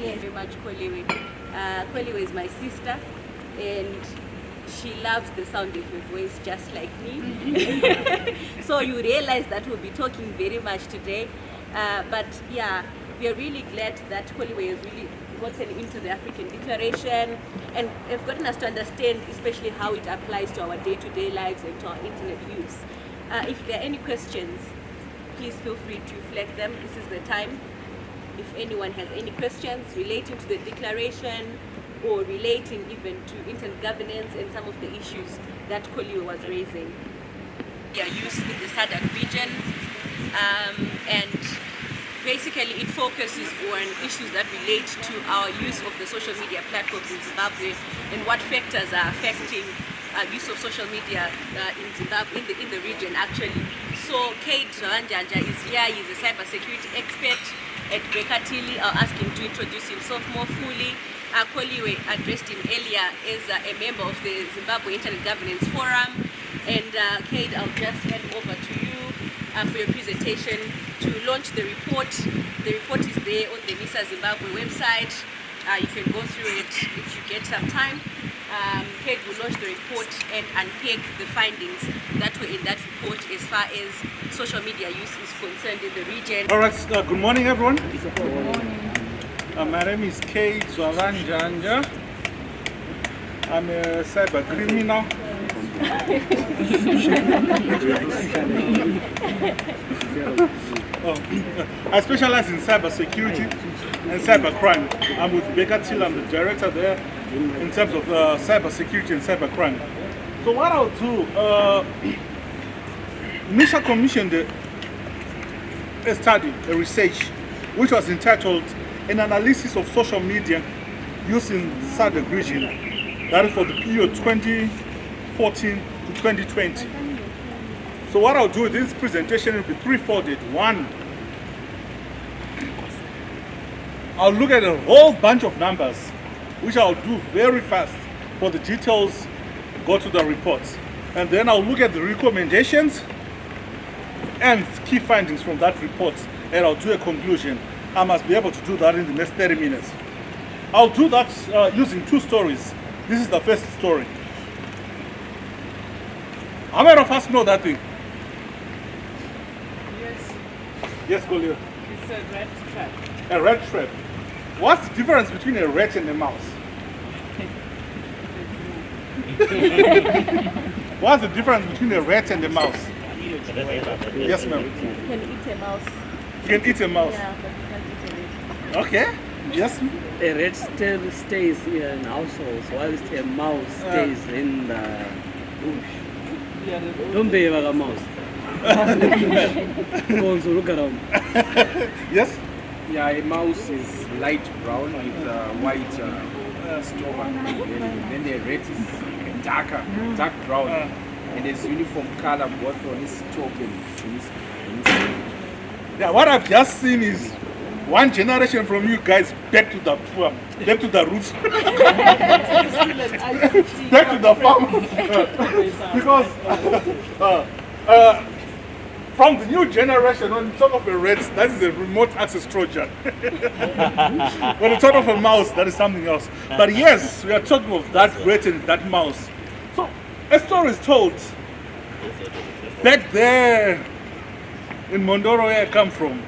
Yes, very much Koliwe. Koliwe is my sister, and she loves the sound of your voice just like me. So you realize that we'll be talking very much today. But yeah, we are really glad that Koliwe has really gotten into the African Declaration and have gotten us to understand especially how it applies to our day-to-day lives and to our internet use. If there are any questions, please feel free to flag them. This is the time. If anyone has any questions relating to the declaration or relating even to internet governance and some of the issues that Koliwe was raising. They are used in the SADC region, and basically it focuses on issues that relate to our use of the social media platforms in Zimbabwe and what factors are affecting use of social media in Zimbabwe, in the region actually. So Kate Ranjanja is here. He's a cybersecurity expert at Bekatili. I'll ask him to introduce himself more fully. Koliwe addressed him earlier as a member of the Zimbabwe Internet Governance Forum. And Kate, I'll just hand over to you for your presentation to launch the report. The report is there on the MISA Zimbabwe website. You can go through it if you get some time. Kate will launch the report and unpack the findings that were in that report as far as social media use is concerned in the region. All right, good morning everyone. Good morning. My name is Kate Zwaranjanja. I'm a cyber criminal. I specialize in cyber security and cyber crime. I'm with Baker Till, I'm the director there in terms of cyber security and cyber crime. So what I'll do, MISA commissioned a study, a research, which was entitled An Analysis of Social Media Used in SADC Region. That is for the period 2014 to 2020. So what I'll do with this presentation will be threefolded. One, I'll look at a whole bunch of numbers, which I'll do very fast for the details go to the reports. And then I'll look at the recommendations and key findings from that report, and I'll do a conclusion. I must be able to do that in the next 30 minutes. I'll do that using two stories. This is the first story. How many of us know that thing? Yes, Yes, Golia. it's a rat trap. A rat trap. What's the difference between a rat and a mouse? What's the difference between a rat and a mouse? Yes, ma'am. You can eat a mouse. You can eat a mouse. Yeah, but you can't eat a rat. Okay. Yes? A rat still stays in households whilst a mouse stays in the bush. Don't behave like a mouse. Go on, so look around. Yes? Yeah, a mouse is light brown with white stomach. Then the rat is dark brown. And there's uniform color both on his top and on his Yeah, what I've just seen is one generation from you guys back to the farm, back to the roots, back to the farm. Because from the new generation, when you talk of a rat, that is a remote access Trojan. When you talk of a mouse, that is something else. But yes, we are talking of that rat and that mouse. So a story is told back there in Mondoro, where I come from.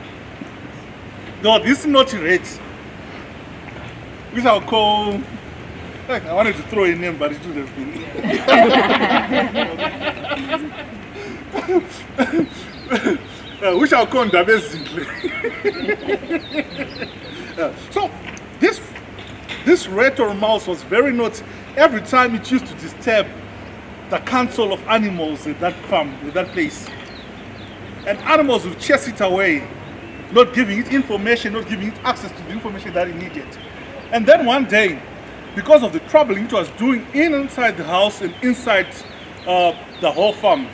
No, this is not a rat. Which I'll call. I wanted to throw a name, but it should have been. Which I'll call Ndabe Zinkle. So, this rat or mouse was very naughty. Every time it used to disturb the council of animals in that farm, in that place. And animals would chase it away, not giving it information, not giving it access to the information that it needed. And then one day, because of the troubling it was doing inside the house and inside the whole farm,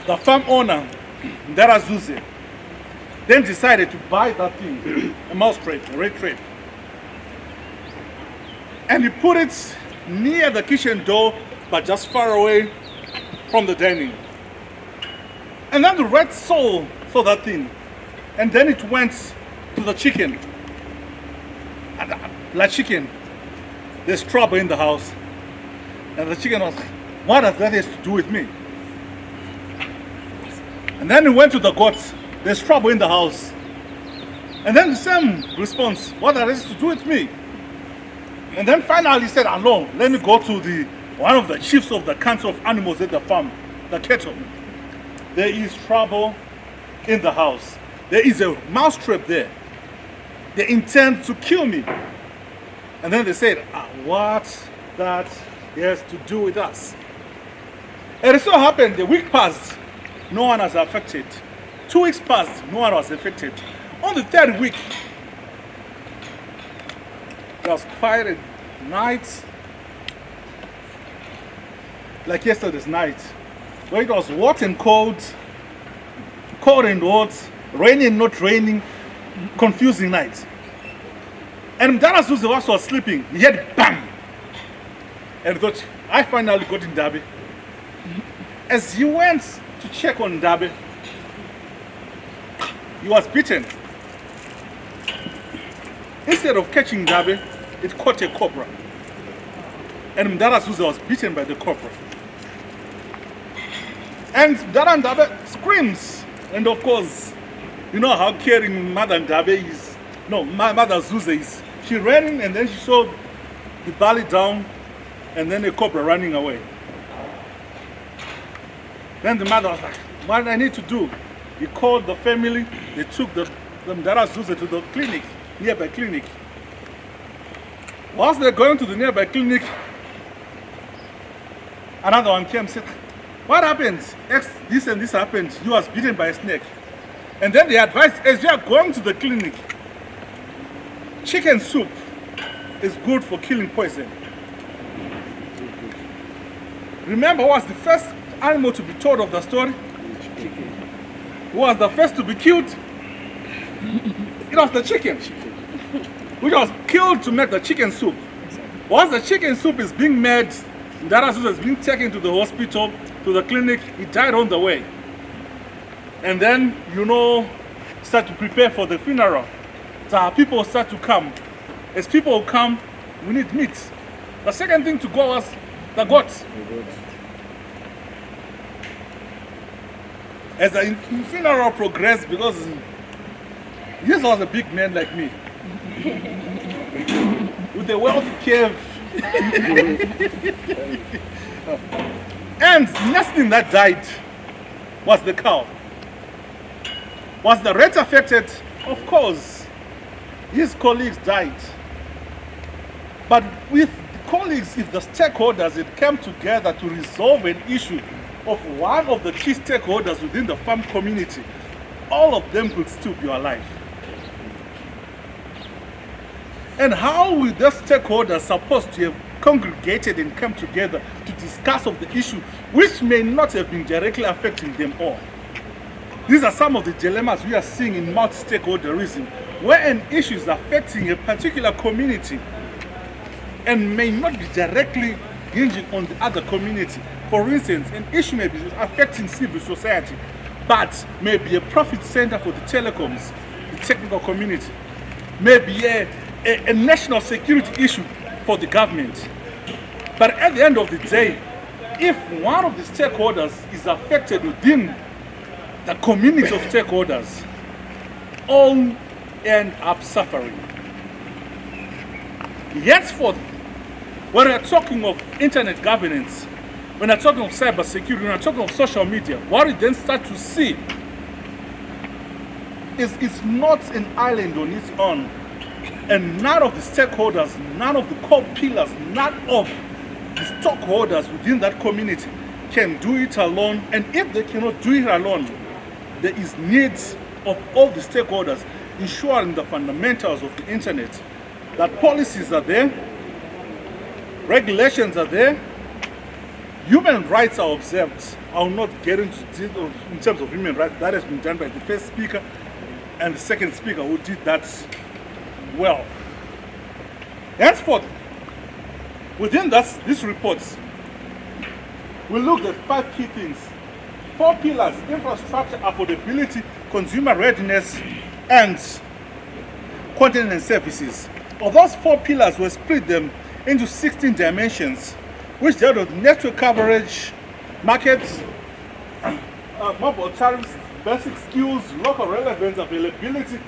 the farm owner, Ndara Zuze, then decided to buy that thing, a mouse trap, a rat trap. And he put it near the kitchen door, but just far away from the dining. And then the rat saw that thing. And then it went to the chicken. And like chicken, there's trouble in the house. And the chicken was like, what does that have to do with me? And then it went to the goats, there's trouble in the house. And then the same response, what does this have to do with me? And then finally he said, alone, let me go to one of the chiefs of the council of animals at the farm, the cattle. There is trouble in the house. There is a mouse trap there. They intend to kill me. And then they said, what that has to do with us? And it so happened, the week passed, no one was affected. 2 weeks passed, no one was affected. On the 3rd week, there was quite a night, like yesterday's night, where it was hot and cold, cold and hot, raining, not raining, confusing night. And Ndara Zuze was sleeping, he had bang! And he thought, I finally got in Ndabe. As he went to check on Ndabe, he was beaten. Instead of catching Ndabe, it caught a cobra. And Ndara Zuze was beaten by the cobra. And Ndara Ndabe screams. And of course, you know how caring Mother Ndabe is. No, Mother Zuze is. She ran in and then she saw the belly down and then a cobra running away. Then the mother was like, what I need to do? He called the family, they took the Ndara Zuze to the clinic, nearby clinic. Whilst they're going to the nearby clinic, another one came and said, what happened? This and this happened. You was bitten by a snake. And then they advised, as you are going to the clinic, chicken soup is good for killing poison. Remember who was the first animal to be told of the story? Chicken. Who was the first to be killed? It was the chicken. Which was killed to make the chicken soup. Once the chicken soup is being made, Ndara Zuze is being taken to the hospital, to the clinic, he died on the way. And then, start to prepare for the funeral. So people start to come. As people come, we need meat. The second thing to go was the goats. As the funeral progressed, because this was a big man like me, with a wealthy cave. And the next thing that died was the cow. Was the rat affected? Of course. his colleagues died. But with the colleagues, if the stakeholders had come together to resolve an issue of one of the key stakeholders within the farm community, all of them could still be alive. And how will the stakeholders supposed to have congregated and come together to discuss of the issue which may not have been directly affecting them all? These are some of the dilemmas we are seeing in multi-stakeholderism, where an issue is affecting a particular community and may not be directly hinging on the other community. For instance, an issue may be affecting civil society, but may be a profit center for the telecoms, the technical community, may be a national security issue for the government. But at the end of the day, if one of the stakeholders is affected within the community of stakeholders, all end up suffering. Henceforth, when we're talking of internet governance, when we're talking of cyber security, when we're talking of social media, what we then start to see is it's not an island on its own. And none of the stakeholders, none of the core pillars, none of the stockholders within that community can do it alone. And if they cannot do it alone, there is needs of all the stakeholders ensuring the fundamentals of the internet, that policies are there, regulations are there, human rights are observed. I will not get into detail in terms of human rights. That has been done by the first speaker and the second speaker who did that well. Henceforth, within these reports, we looked at 5 key things. 4 pillars: infrastructure, affordability, consumer readiness, and content and services. Of those 4 pillars, we split them into 16 dimensions, which dealt with network coverage, markets, mobile tariffs, basic skills, local relevance, availability.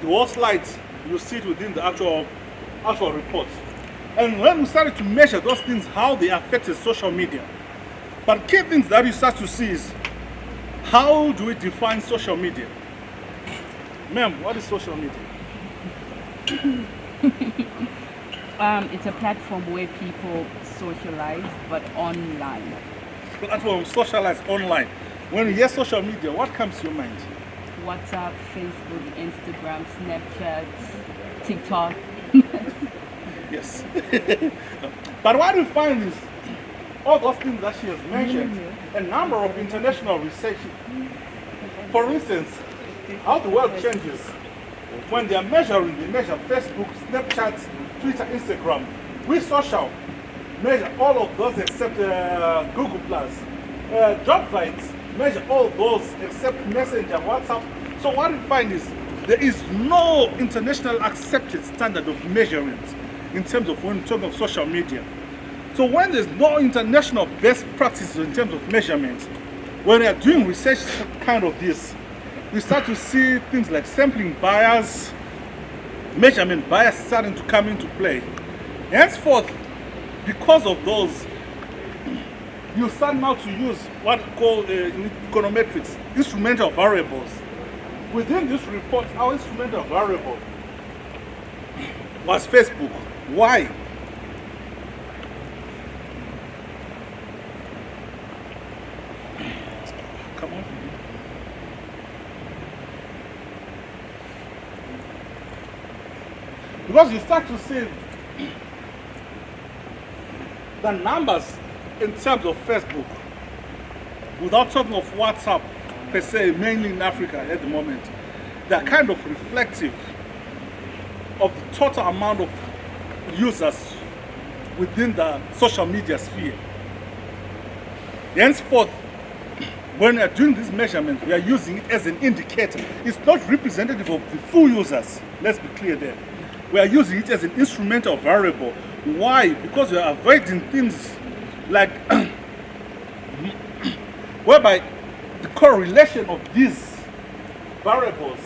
The whole slides, you see it within the actual report. And when we started to measure those things, how they affected social media. But key things that you start to see is, how do we define social media? Ma'am, what is social media? It's a platform where people socialize, but online. Platform socialize online. When you hear social media, what comes to your mind? WhatsApp, Facebook, Instagram, Snapchat, TikTok. Yes. But what we find is, all those things that she has mentioned, a number of international research. For instance, how the world changes. When they are measuring, they measure Facebook, Snapchat, Twitter, Instagram. We social measure all of those except Google+. Job sites measure all those except Messenger, WhatsApp. So what we find is, there is no international accepted standard of measurement in terms of when we talk of social media. So when there's no international best practices in terms of measurement, when we are doing research kind of this, we start to see things like sampling bias, measurement bias starting to come into play. Henceforth, because of those, you start now to use what we call in econometrics, instrumental variables. Within this report, our instrumental variable was Facebook. Why? Come on. Because you start to see the numbers in terms of Facebook, without talking of WhatsApp per se, mainly in Africa at the moment, they're kind of reflective of the total amount of users within the social media sphere. Henceforth, when we are doing this measurement, we are using it as an indicator. It's not representative of the full users. Let's be clear there. We are using it as an instrumental variable. Why? Because we are avoiding things like whereby the correlation of these variables,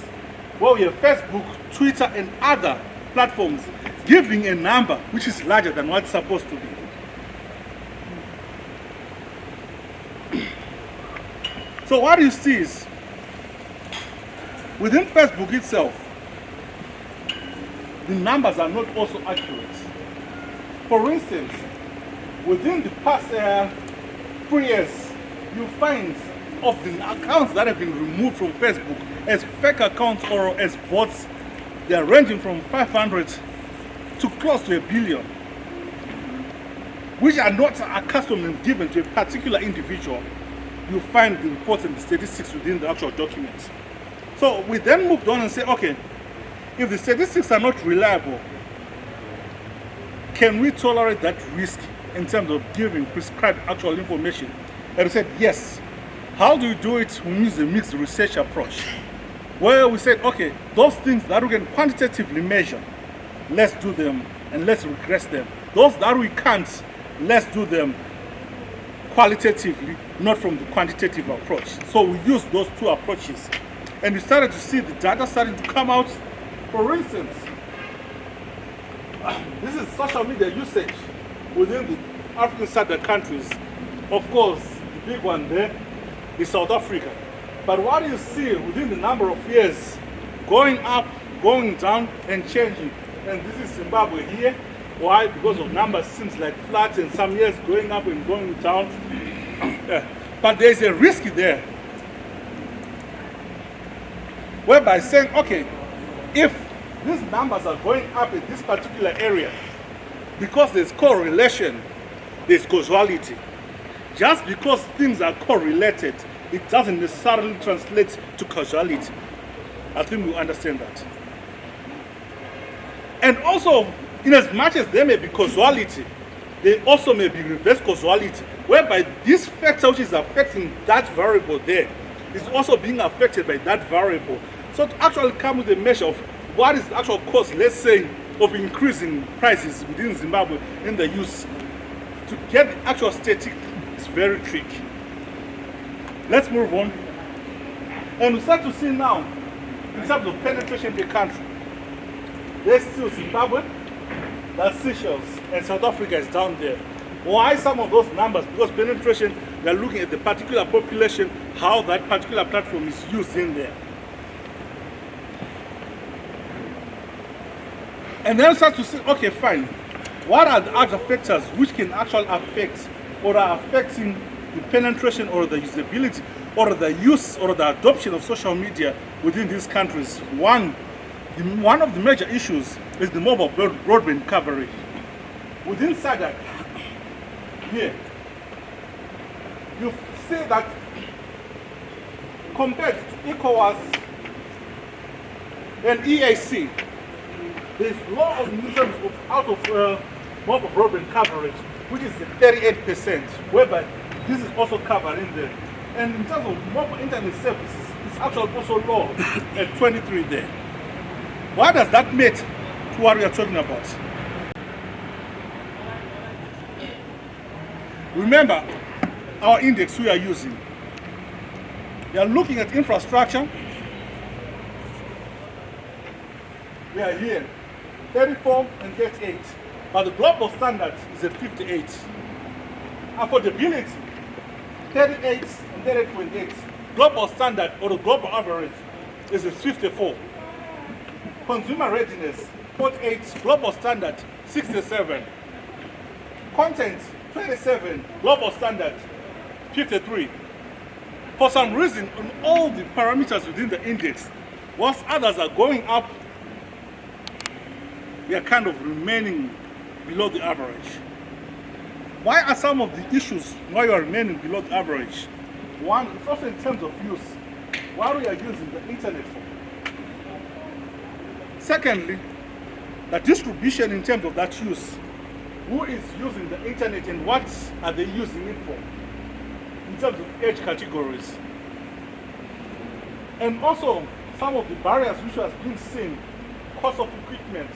where we have Facebook, Twitter, and other platforms giving a number which is larger than what's supposed to be. So what you see is, within Facebook itself, the numbers are not also accurate. For instance, within the past 3 years, you find of the accounts that have been removed from Facebook as fake accounts or as bots, they are ranging from 500 to close to 1 billion, which are not accustomed and given to a particular individual. You find the reports and the statistics within the actual documents. So we then moved on and said, okay, if the statistics are not reliable, can we tolerate that risk in terms of giving prescribed actual information? And we said, yes. How do you do it? We use a mixed research approach, where we said, okay, those things that we can quantitatively measure, let's do them and let's regress them. Those that we can't, let's do them qualitatively, not from the quantitative approach. So we used those two approaches, and we started to see the data starting to come out. For instance, this is social media usage within the African SADC countries. Of course, the big one there is South Africa. But what you see within the number of years, going up, going down, and changing. And this is Zimbabwe here. Why? Because of numbers seems like flat, and some years going up and going down. But there's a risk there, whereby saying, okay, if these numbers are going up in this particular area, because there's correlation, there's causality. Just because things are correlated, it doesn't necessarily translate to causality. I think we understand that. And also, in as much as there may be causality, there also may be reverse causality, whereby this factor which is affecting that variable there is also being affected by that variable. So to actually come with a measure of what is the actual cause, let's say, of increasing prices within Zimbabwe in the use, to get the actual static is very tricky. Let's move on. And we start to see now, in terms of penetration per country, there's still Zimbabwe, that's Seychelles, and South Africa is down there. Why some of those numbers? Because penetration, they're looking at the particular population, how that particular platform is used in there. And then start to say, okay, fine. What are the other factors which can actually affect or are affecting the penetration or the usability or the use or the adoption of social media within these countries? One of the major issues is the mobile broadband coverage. Within SADC, here, you see that compared to ECOWAS and EAC, there's law of terms of out of mobile broadband coverage, which is 38%, whereby this is also covered in there. And in terms of mobile internet services, it's actually also low at 23 there. What does that mean to what we are talking about? Remember our index we are using. We are looking at infrastructure. We are here, 34 and 38. But the global standard is at 58. Affordability, 38 and 38.8. Global standard or the global average is at 54. Consumer readiness, 48. Global standard, 67. Content, 27. Global standard, 53. For some reason, on all the parameters within the index, whilst others are going up, we are kind of remaining below the average. Why are some of the issues why you are remaining below the average? One, it's also in terms of use. What we are using the internet for. Secondly, the distribution in terms of that use. Who is using the internet and what are they using it for? In terms of age categories. And also, some of the barriers which has been seen, cost of equipment,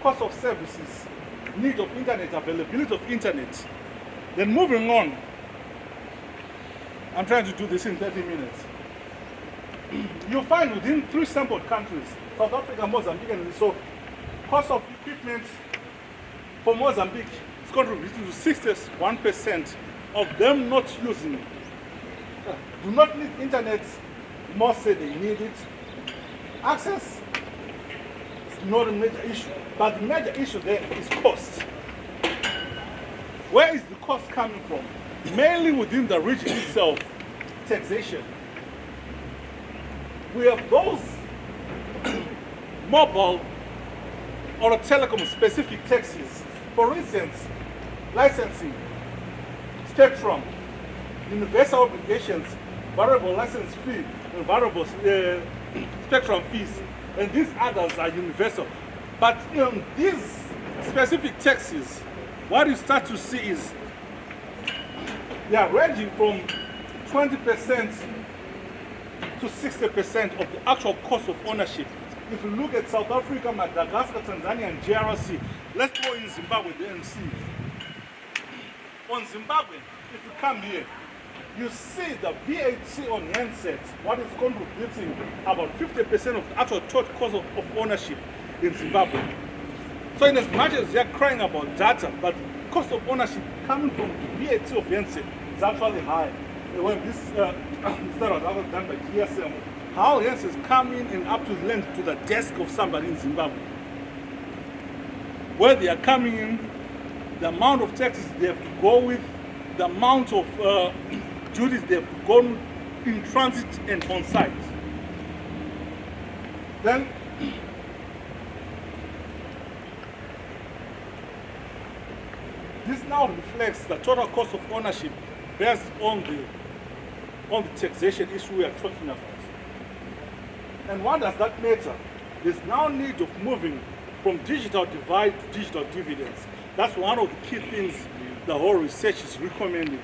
cost of services, need of internet, availability of internet. Then moving on, I'm trying to do this in 30 minutes. You'll find within 3 sampled countries, South Africa, Mozambique, and Lesotho, cost of equipment for Mozambique is contributing to 61% of them not using, do not need internet, most say they need it. Access, not a major issue. But the major issue there is cost. Where is the cost coming from? Mainly within the region itself, taxation. We have those mobile or telecom specific taxes. For instance, licensing, spectrum, universal obligations, variable license fee, and variable spectrum fees, and these others are universal. But in these specific taxes, what you start to see is they are ranging from 20% to 60% of the actual cost of ownership. If you look at South Africa, Madagascar, Tanzania, and DRC, let's go in Zimbabwe there and see. On Zimbabwe, if you come here, you see the VAT on handsets, what is contributing about 50% of the actual total cost of ownership in Zimbabwe. So in as much as they're crying about data, but cost of ownership coming from the VAT of handset is actually high. When this study was done by GSM, how handsets come in and up to lend to the desk of somebody in Zimbabwe. Where they are coming in, the amount of taxes they have to go with, the amount of duties they have to go in transit and on site. Then, this now reflects the total cost of ownership based on the taxation issue we are talking about. And why does that matter? There's now need of moving from digital divide to digital dividends. That's one of the key things the whole research is recommending.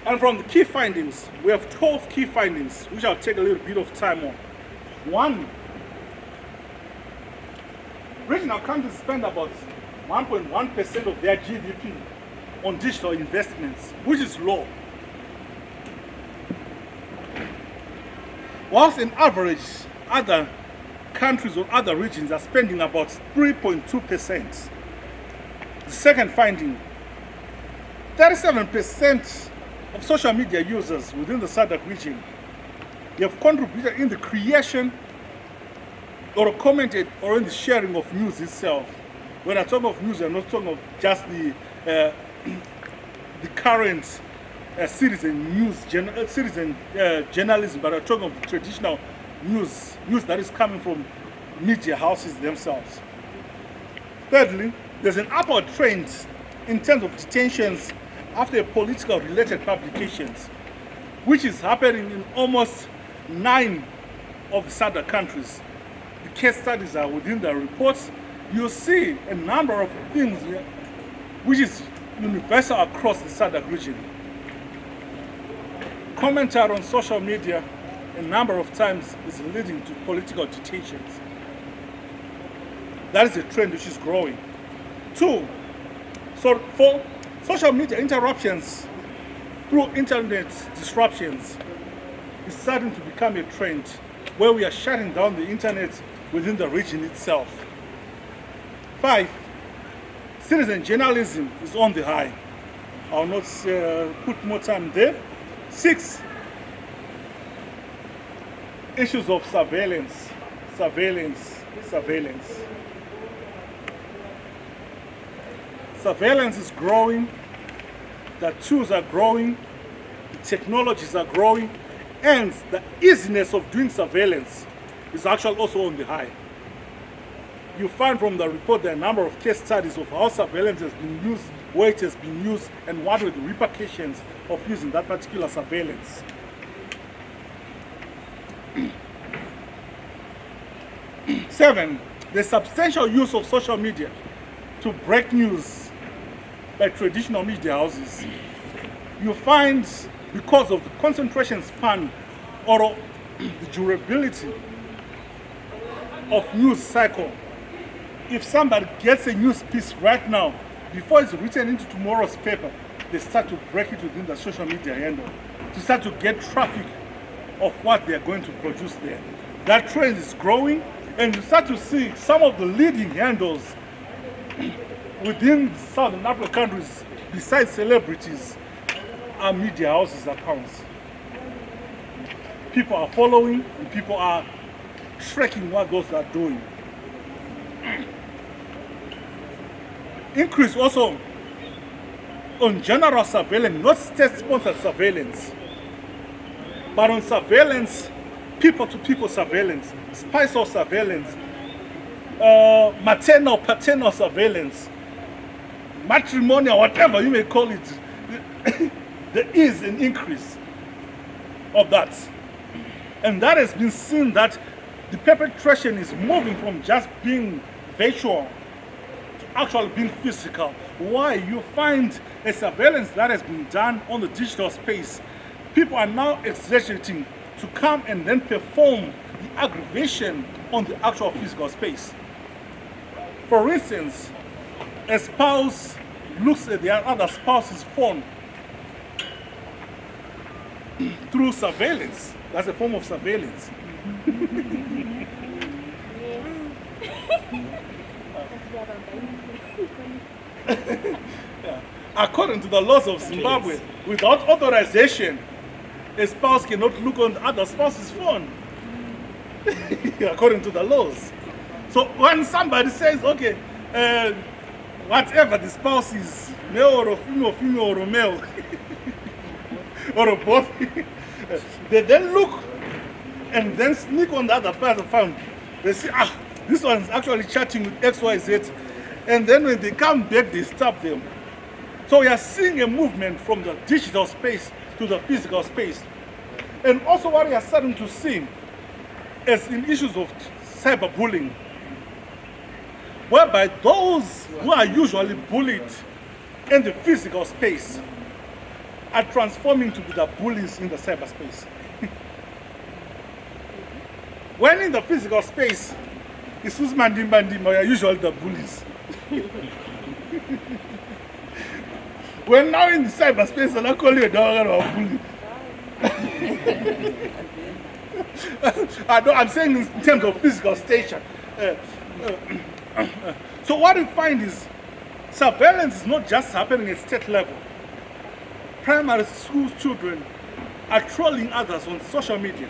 And from the key findings, we have 12 key findings, which I'll take a little bit of time on. One, regional countries spend about 1.1% of their GDP on digital investments, which is low. Whilst in average, other countries or other regions are spending about 3.2%. The second finding, 37% of social media users within the SADC region have contributed in the creation or commented or in the sharing of news itself. When I talk of news, I'm not talking of just the current citizen news, journalism, but I'm talking of the traditional news that is coming from media houses themselves. Thirdly, there's an upward trend in terms of detentions after political related publications, which is happening in almost 9 of the SADC countries. The case studies are within the reports. You see a number of things which is universal across the SADC region. Commentary on social media a number of times is leading to political detentions. That is a trend which is growing. 2, so for social media interruptions through internet disruptions is starting to become a trend where we are shutting down the internet within the region itself. 5, citizen journalism is on the high. I'll not put more time there. 6, issues of surveillance. Surveillance is growing, the tools are growing, the technologies are growing, and the easiness of doing surveillance is actually also on the high. You find from the report there are a number of case studies of how surveillance has been used, where it has been used, and what were the repercussions of using that particular surveillance. 7, the substantial use of social media to break news by traditional media houses. You find, because of the concentration span or the durability of news cycle, if somebody gets a news piece right now, before it's written into tomorrow's paper, they start to break it within the social media handle to start to get traffic of what they are going to produce there. That trend is growing, and you start to see some of the leading handles within Southern African countries, besides celebrities, are media houses' accounts. People are following, and people are tracking what those are doing. Increase also on general surveillance, not state-sponsored surveillance, but on surveillance, people-to-people surveillance, spousal surveillance, maternal, paternal surveillance, matrimonial, whatever you may call it. There is an increase of that. And that has been seen that the perpetration is moving from just being virtual to actually being physical. Why? You find a surveillance that has been done on the digital space. People are now exaggerating to come and then perform the aggravation on the actual physical space. For instance, a spouse looks at the other spouse's phone through surveillance. That's a form of surveillance. According to the laws of Zimbabwe, without authorization, a spouse cannot look on the other spouse's phone. According to the laws. So when somebody says, okay, whatever the spouse is, male or female or a male, or both, they then look and then sneak on the other person's phone. They say, this one's actually chatting with XYZ. And then when they come back, they stop them. So we are seeing a movement from the digital space to the physical space. And also what we are starting to see is in issues of cyberbullying, whereby those who are usually bullied in the physical space are transforming to be the bullies in the cyberspace. When in the physical space, it's are usually the bullies. When now in the cyberspace, they're not calling you a dog or a bully. I'm saying in terms of physical stature. So what we find is surveillance is not just happening at state level. Primary school children are trolling others on social media,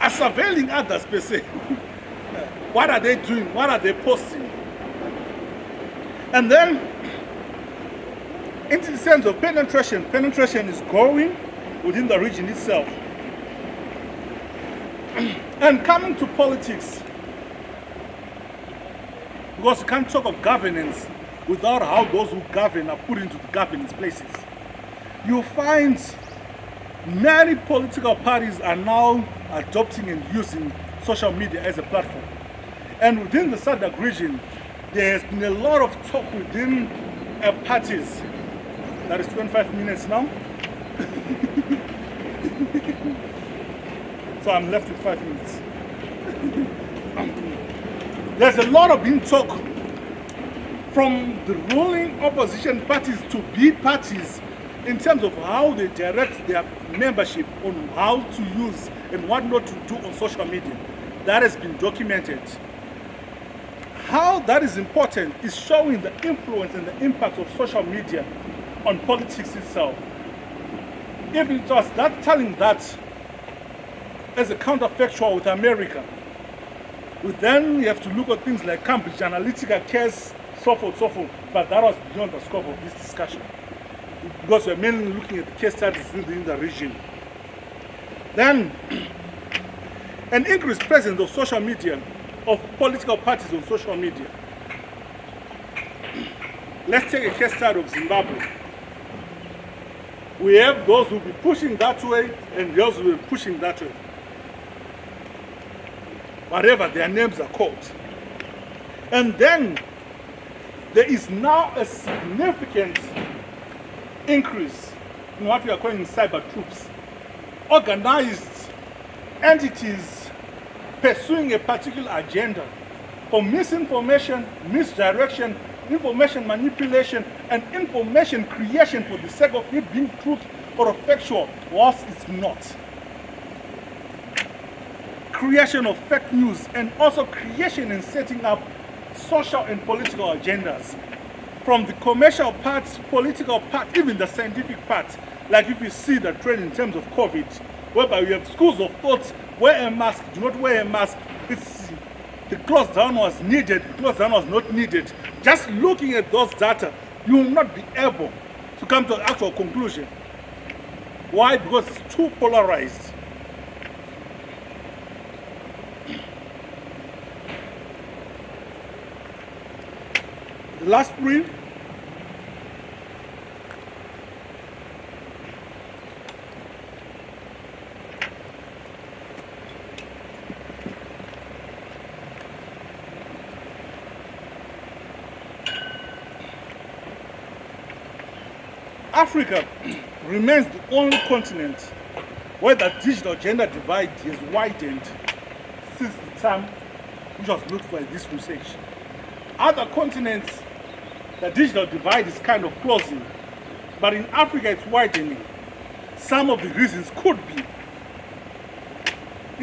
are surveilling others per se. What are they doing? What are they posting? And then, in the sense of penetration, penetration is growing within the region itself. And coming to politics, because you can't talk of governance without how those who govern are put into the governance places. You find many political parties are now adopting and using social media as a platform. And within the SADC region, there has been a lot of talk within parties. That is 25 minutes now. So I'm left with 5 minutes. There's a lot of being talk from the ruling opposition parties to B parties in terms of how they direct their membership on how to use and what not to do on social media. That has been documented. How that is important is showing the influence and the impact of social media on politics itself. If it was that telling that as a counterfactual with America, then you have to look at things like Cambridge Analytica case, so forth, but that was beyond the scope of this discussion. Because we're mainly looking at the case studies within the region. Then, an increased presence of social media, of political parties on social media. Let's take a case study of Zimbabwe. We have those who will be pushing that way and those who will be pushing that way. Whatever their names are called. And then there is now a significant increase in what we are calling cyber troops. Organized entities pursuing a particular agenda for misinformation, misdirection, information manipulation, and information creation for the sake of it being truth or factual, whilst it's not. Creation of fake news, and also creation and setting up social and political agendas. From the commercial part, political part, even the scientific part. Like if you see the trend in terms of COVID, whereby we have schools of thought, wear a mask, do not wear a mask. It's, the close down was needed, the close down was not needed. Just looking at those data, you will not be able to come to an actual conclusion. Why? Because it's too polarized. The last three. Africa remains the only continent where the digital gender divide has widened since the time which was looked for in this research. Other continents, the digital divide is kind of closing, but in Africa it's widening. Some of the reasons could be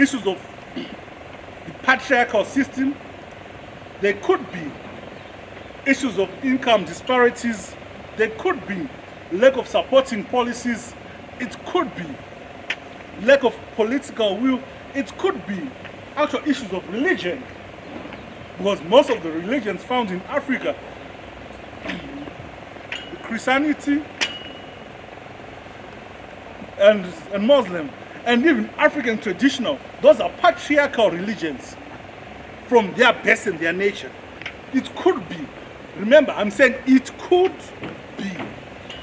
issues of the patriarchal system. There could be issues of income disparities. There could be lack of supporting policies. It could be lack of political will. It could be actual issues of religion, because most of the religions found in Africa, Christianity and Muslim, and even African traditional, those are patriarchal religions from their base and their nature. It could be. Remember, I'm saying it could be.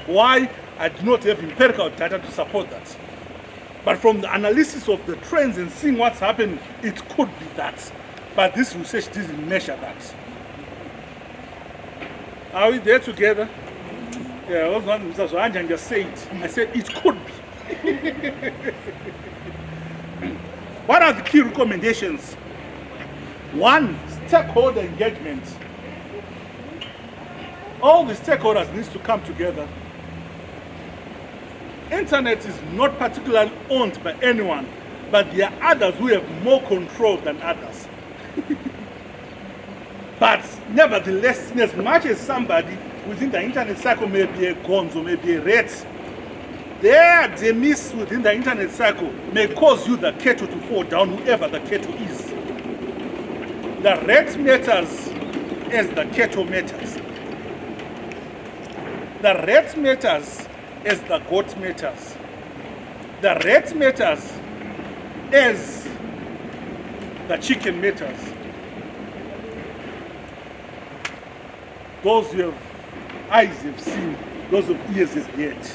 Why? I do not have empirical data to support that. But from the analysis of the trends and seeing what's happening, it could be that. But this research didn't measure that. Are we there together? Yeah, I was not Mr. Zohanja just said it. I said it could be. What are the key recommendations? One, stakeholder engagement. All the stakeholders need to come together. Internet is not particularly owned by anyone, but there are others who have more control than others. But nevertheless, in as much as somebody within the internet cycle may be a gonzo, may be a rat, their demise within the internet cycle may cause you the kettle to fall down, whoever the kettle is. The rat matters as the kettle matters. The rat matters as the goat matters. The rat matters as the chicken matters. Those who have eyes have seen, those who have ears have heard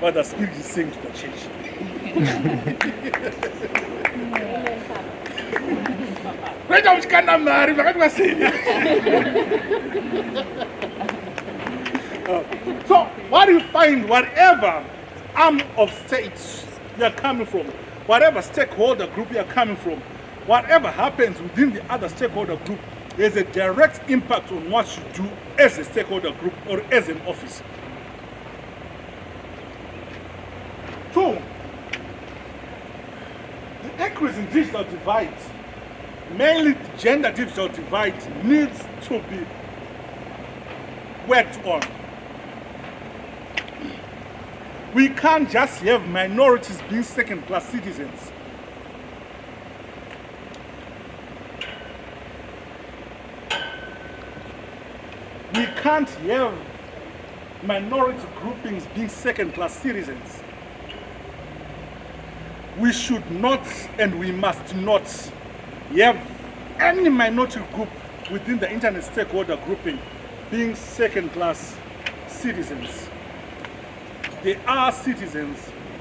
what the Spirit is saying to the church. So, what do you find, whatever arm of states you are coming from, whatever stakeholder group you are coming from, whatever happens within the other stakeholder group, there's a direct impact on what you do as a stakeholder group or as an office. Two, the increase in digital divide, mainly the gender digital divide, needs to be worked on. We can't just have minorities being second-class citizens. We can't have minority groupings being second-class citizens. We should not and we must not have any minority group within the internet stakeholder grouping being second-class citizens. They are citizens,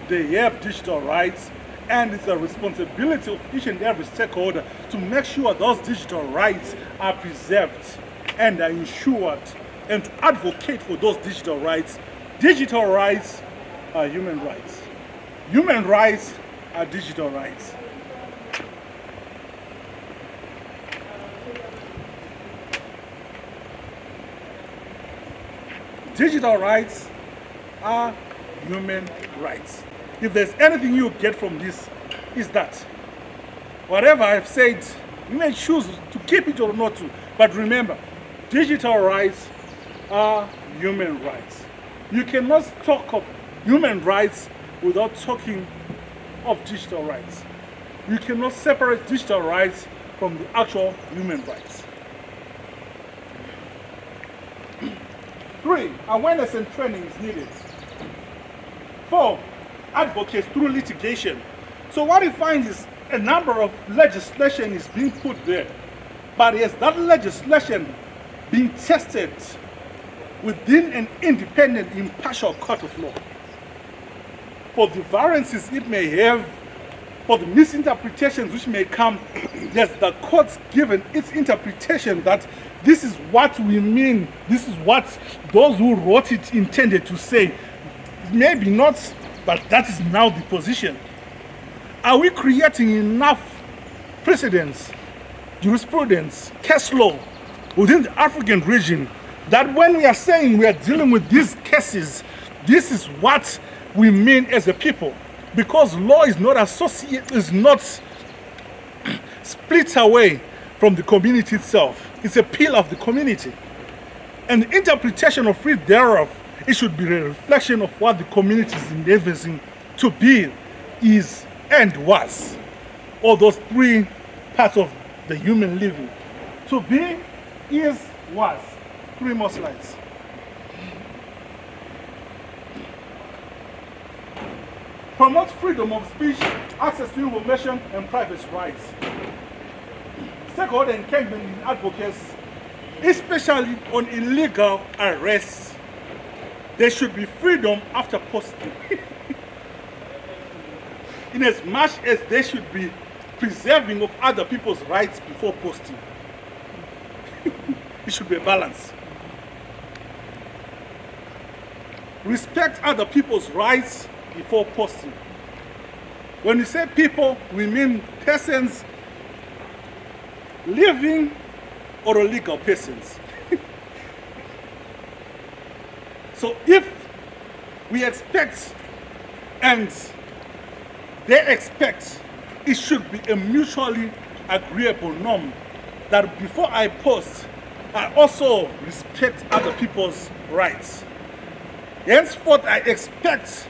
they have digital rights, and it's a responsibility of each and every stakeholder to make sure those digital rights are preserved and are ensured, and to advocate for those digital rights. Digital rights are human rights. Human rights are digital rights. Digital rights are human rights. If there's anything you get from this, is that whatever I've said, you may choose to keep it or not to, but remember, digital rights are human rights. You cannot talk of human rights without talking of digital rights. You cannot separate digital rights from the actual human rights. 3, awareness and training is needed. 4, advocates through litigation. So what you find is a number of legislation is being put there, but is that legislation being tested within an independent, impartial court of law? For the variances it may have, for the misinterpretations which may come, yes, the court's given its interpretation that this is what we mean, this is what those who wrote it intended to say. Maybe not, but that is now the position. Are we creating enough precedents, jurisprudence, case law within the African region that when we are saying we are dealing with these cases, this is what we mean as a people? Because law is not associated, is not split away from the community itself. It's a pillar of the community. And the interpretation of it thereof, it should be a reflection of what the community is endeavoring to be, is, and was. All those 3 parts of the human living. To be, is, was. 3 more slides. Promotes freedom of speech, access to information, and privacy rights. Stakeholder engagement in advocates, especially on illegal arrests. There should be freedom after posting. In as much as they should be preserving of other people's rights before posting. It should be a balance. Respect other people's rights before posting. When we say people, we mean persons, living or illegal persons. So if we expect and they expect, it should be a mutually agreeable norm that before I post, I also respect other people's rights. Henceforth, I expect,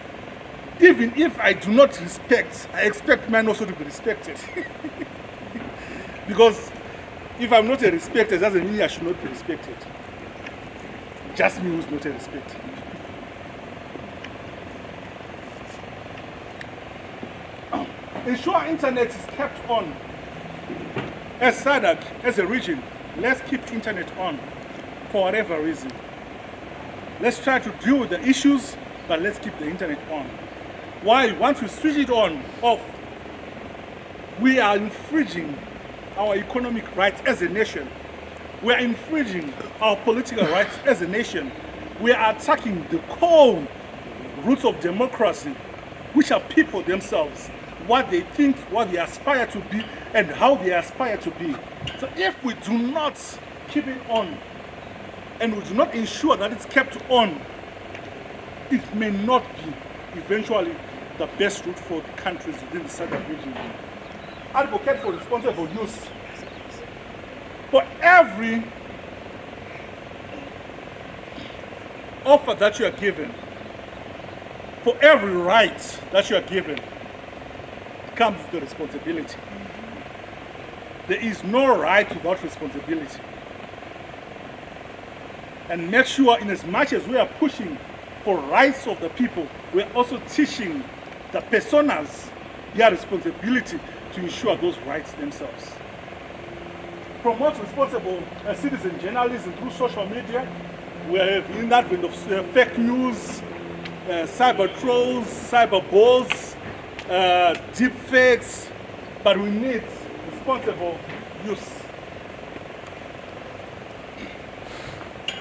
even if I do not respect, I expect mine also to be respected. Because if I'm not a respecter, it doesn't mean I should not be respected. Just me who's not a respecter. Ensure internet is kept on. As SADC, as a region, let's keep internet on for whatever reason. Let's try to deal with the issues, but let's keep the internet on. While once we switch it on, off, we are infringing our economic rights as a nation. We are infringing our political rights as a nation. We are attacking the core roots of democracy, which are people themselves, what they think, what they aspire to be, and how they aspire to be. So if we do not keep it on, and we do not ensure that it's kept on, it may not be eventually the best route for the countries within the SADC region. Advocate for responsible use. For every offer that you are given, for every right that you are given, comes with the responsibility. There is no right without responsibility. And make sure, in as much as we are pushing for rights of the people, we are also teaching the personas their responsibility to ensure those rights themselves. Promote responsible citizen journalism through social media. We have in that advent of fake news, cyber trolls, cyber bulls, deep fakes, but we need responsible use.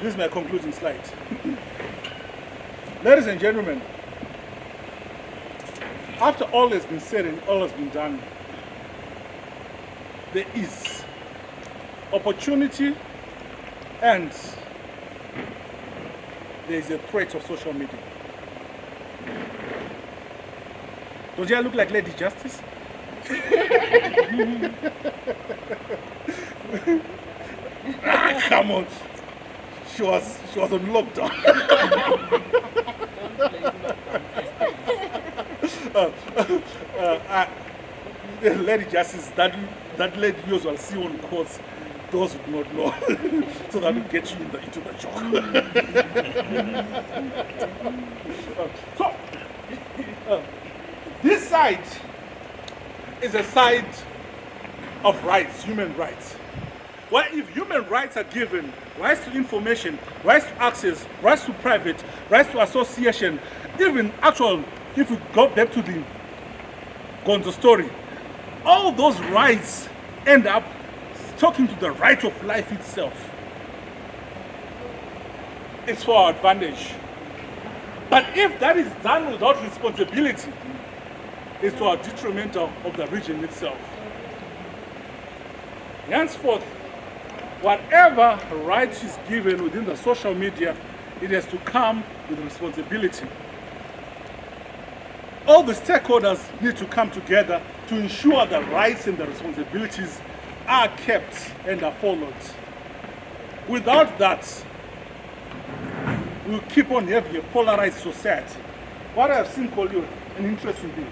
This is my concluding slide. Ladies and gentlemen, after all has been said and all has been done, there is opportunity and there is a threat of social media. Don't I look like Lady Justice? Come on. She was on lockdown. Lady Justice, that lady usually see on courts, those who do not know, so that will get you into the joke. This side is a side of rights, human rights. Where if human rights are given, rights to information, rights to access, rights to private, rights to association, even actual, if we go back to the Gonzo story, all those rights end up talking to the right of life itself. It's for our advantage. But if that is done without responsibility, it's to our detrimental of the region itself. Henceforth, whatever right is given within the social media, it has to come with responsibility. All the stakeholders need to come together to ensure the rights and the responsibilities are kept and are followed. Without that, we'll keep on having a polarized society. What I have seen, Kolio, an interesting thing.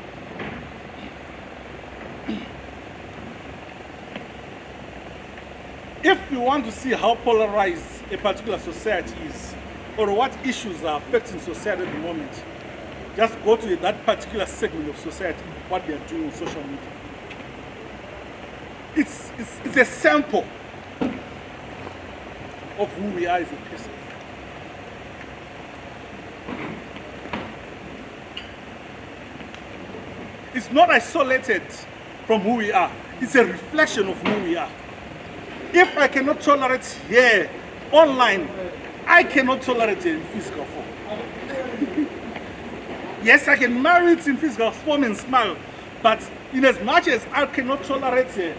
If you want to see how polarized a particular society is, or what issues are affecting society at the moment, just go to that particular segment of society, what they are doing on social media. It's a sample of who we are as a person. It's not isolated from who we are. It's a reflection of who we are. If I cannot tolerate here, online, I cannot tolerate it in physical form. Yes, I can marry it in physical form and smile, but in as much as I cannot tolerate it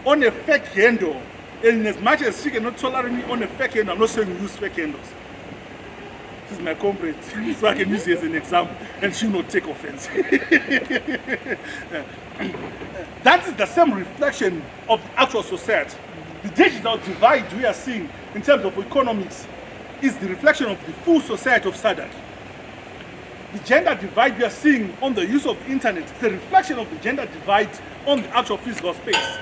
on a fake handle, and in as much as she cannot tolerate me on a fake handle, I'm not saying use fake handles. This is my comrade, so I can use it as an example, and she will not take offense. That is the same reflection of the actual society. The digital divide we are seeing in terms of economics is the reflection of the full society of SADC. The gender divide we are seeing on the use of the internet is a reflection of the gender divide on the actual physical space.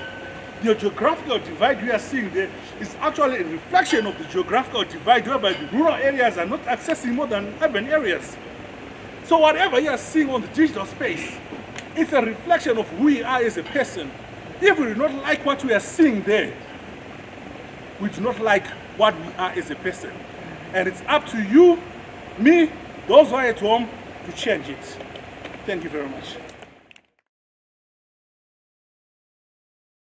The geographical divide we are seeing there is actually a reflection of the geographical divide whereby the rural areas are not accessing more than urban areas. So whatever you are seeing on the digital space, it's a reflection of who we are as a person. If we do not like what we are seeing there, we do not like what we are as a person. And it's up to you, me, those who are at home, to change it. Thank you very much.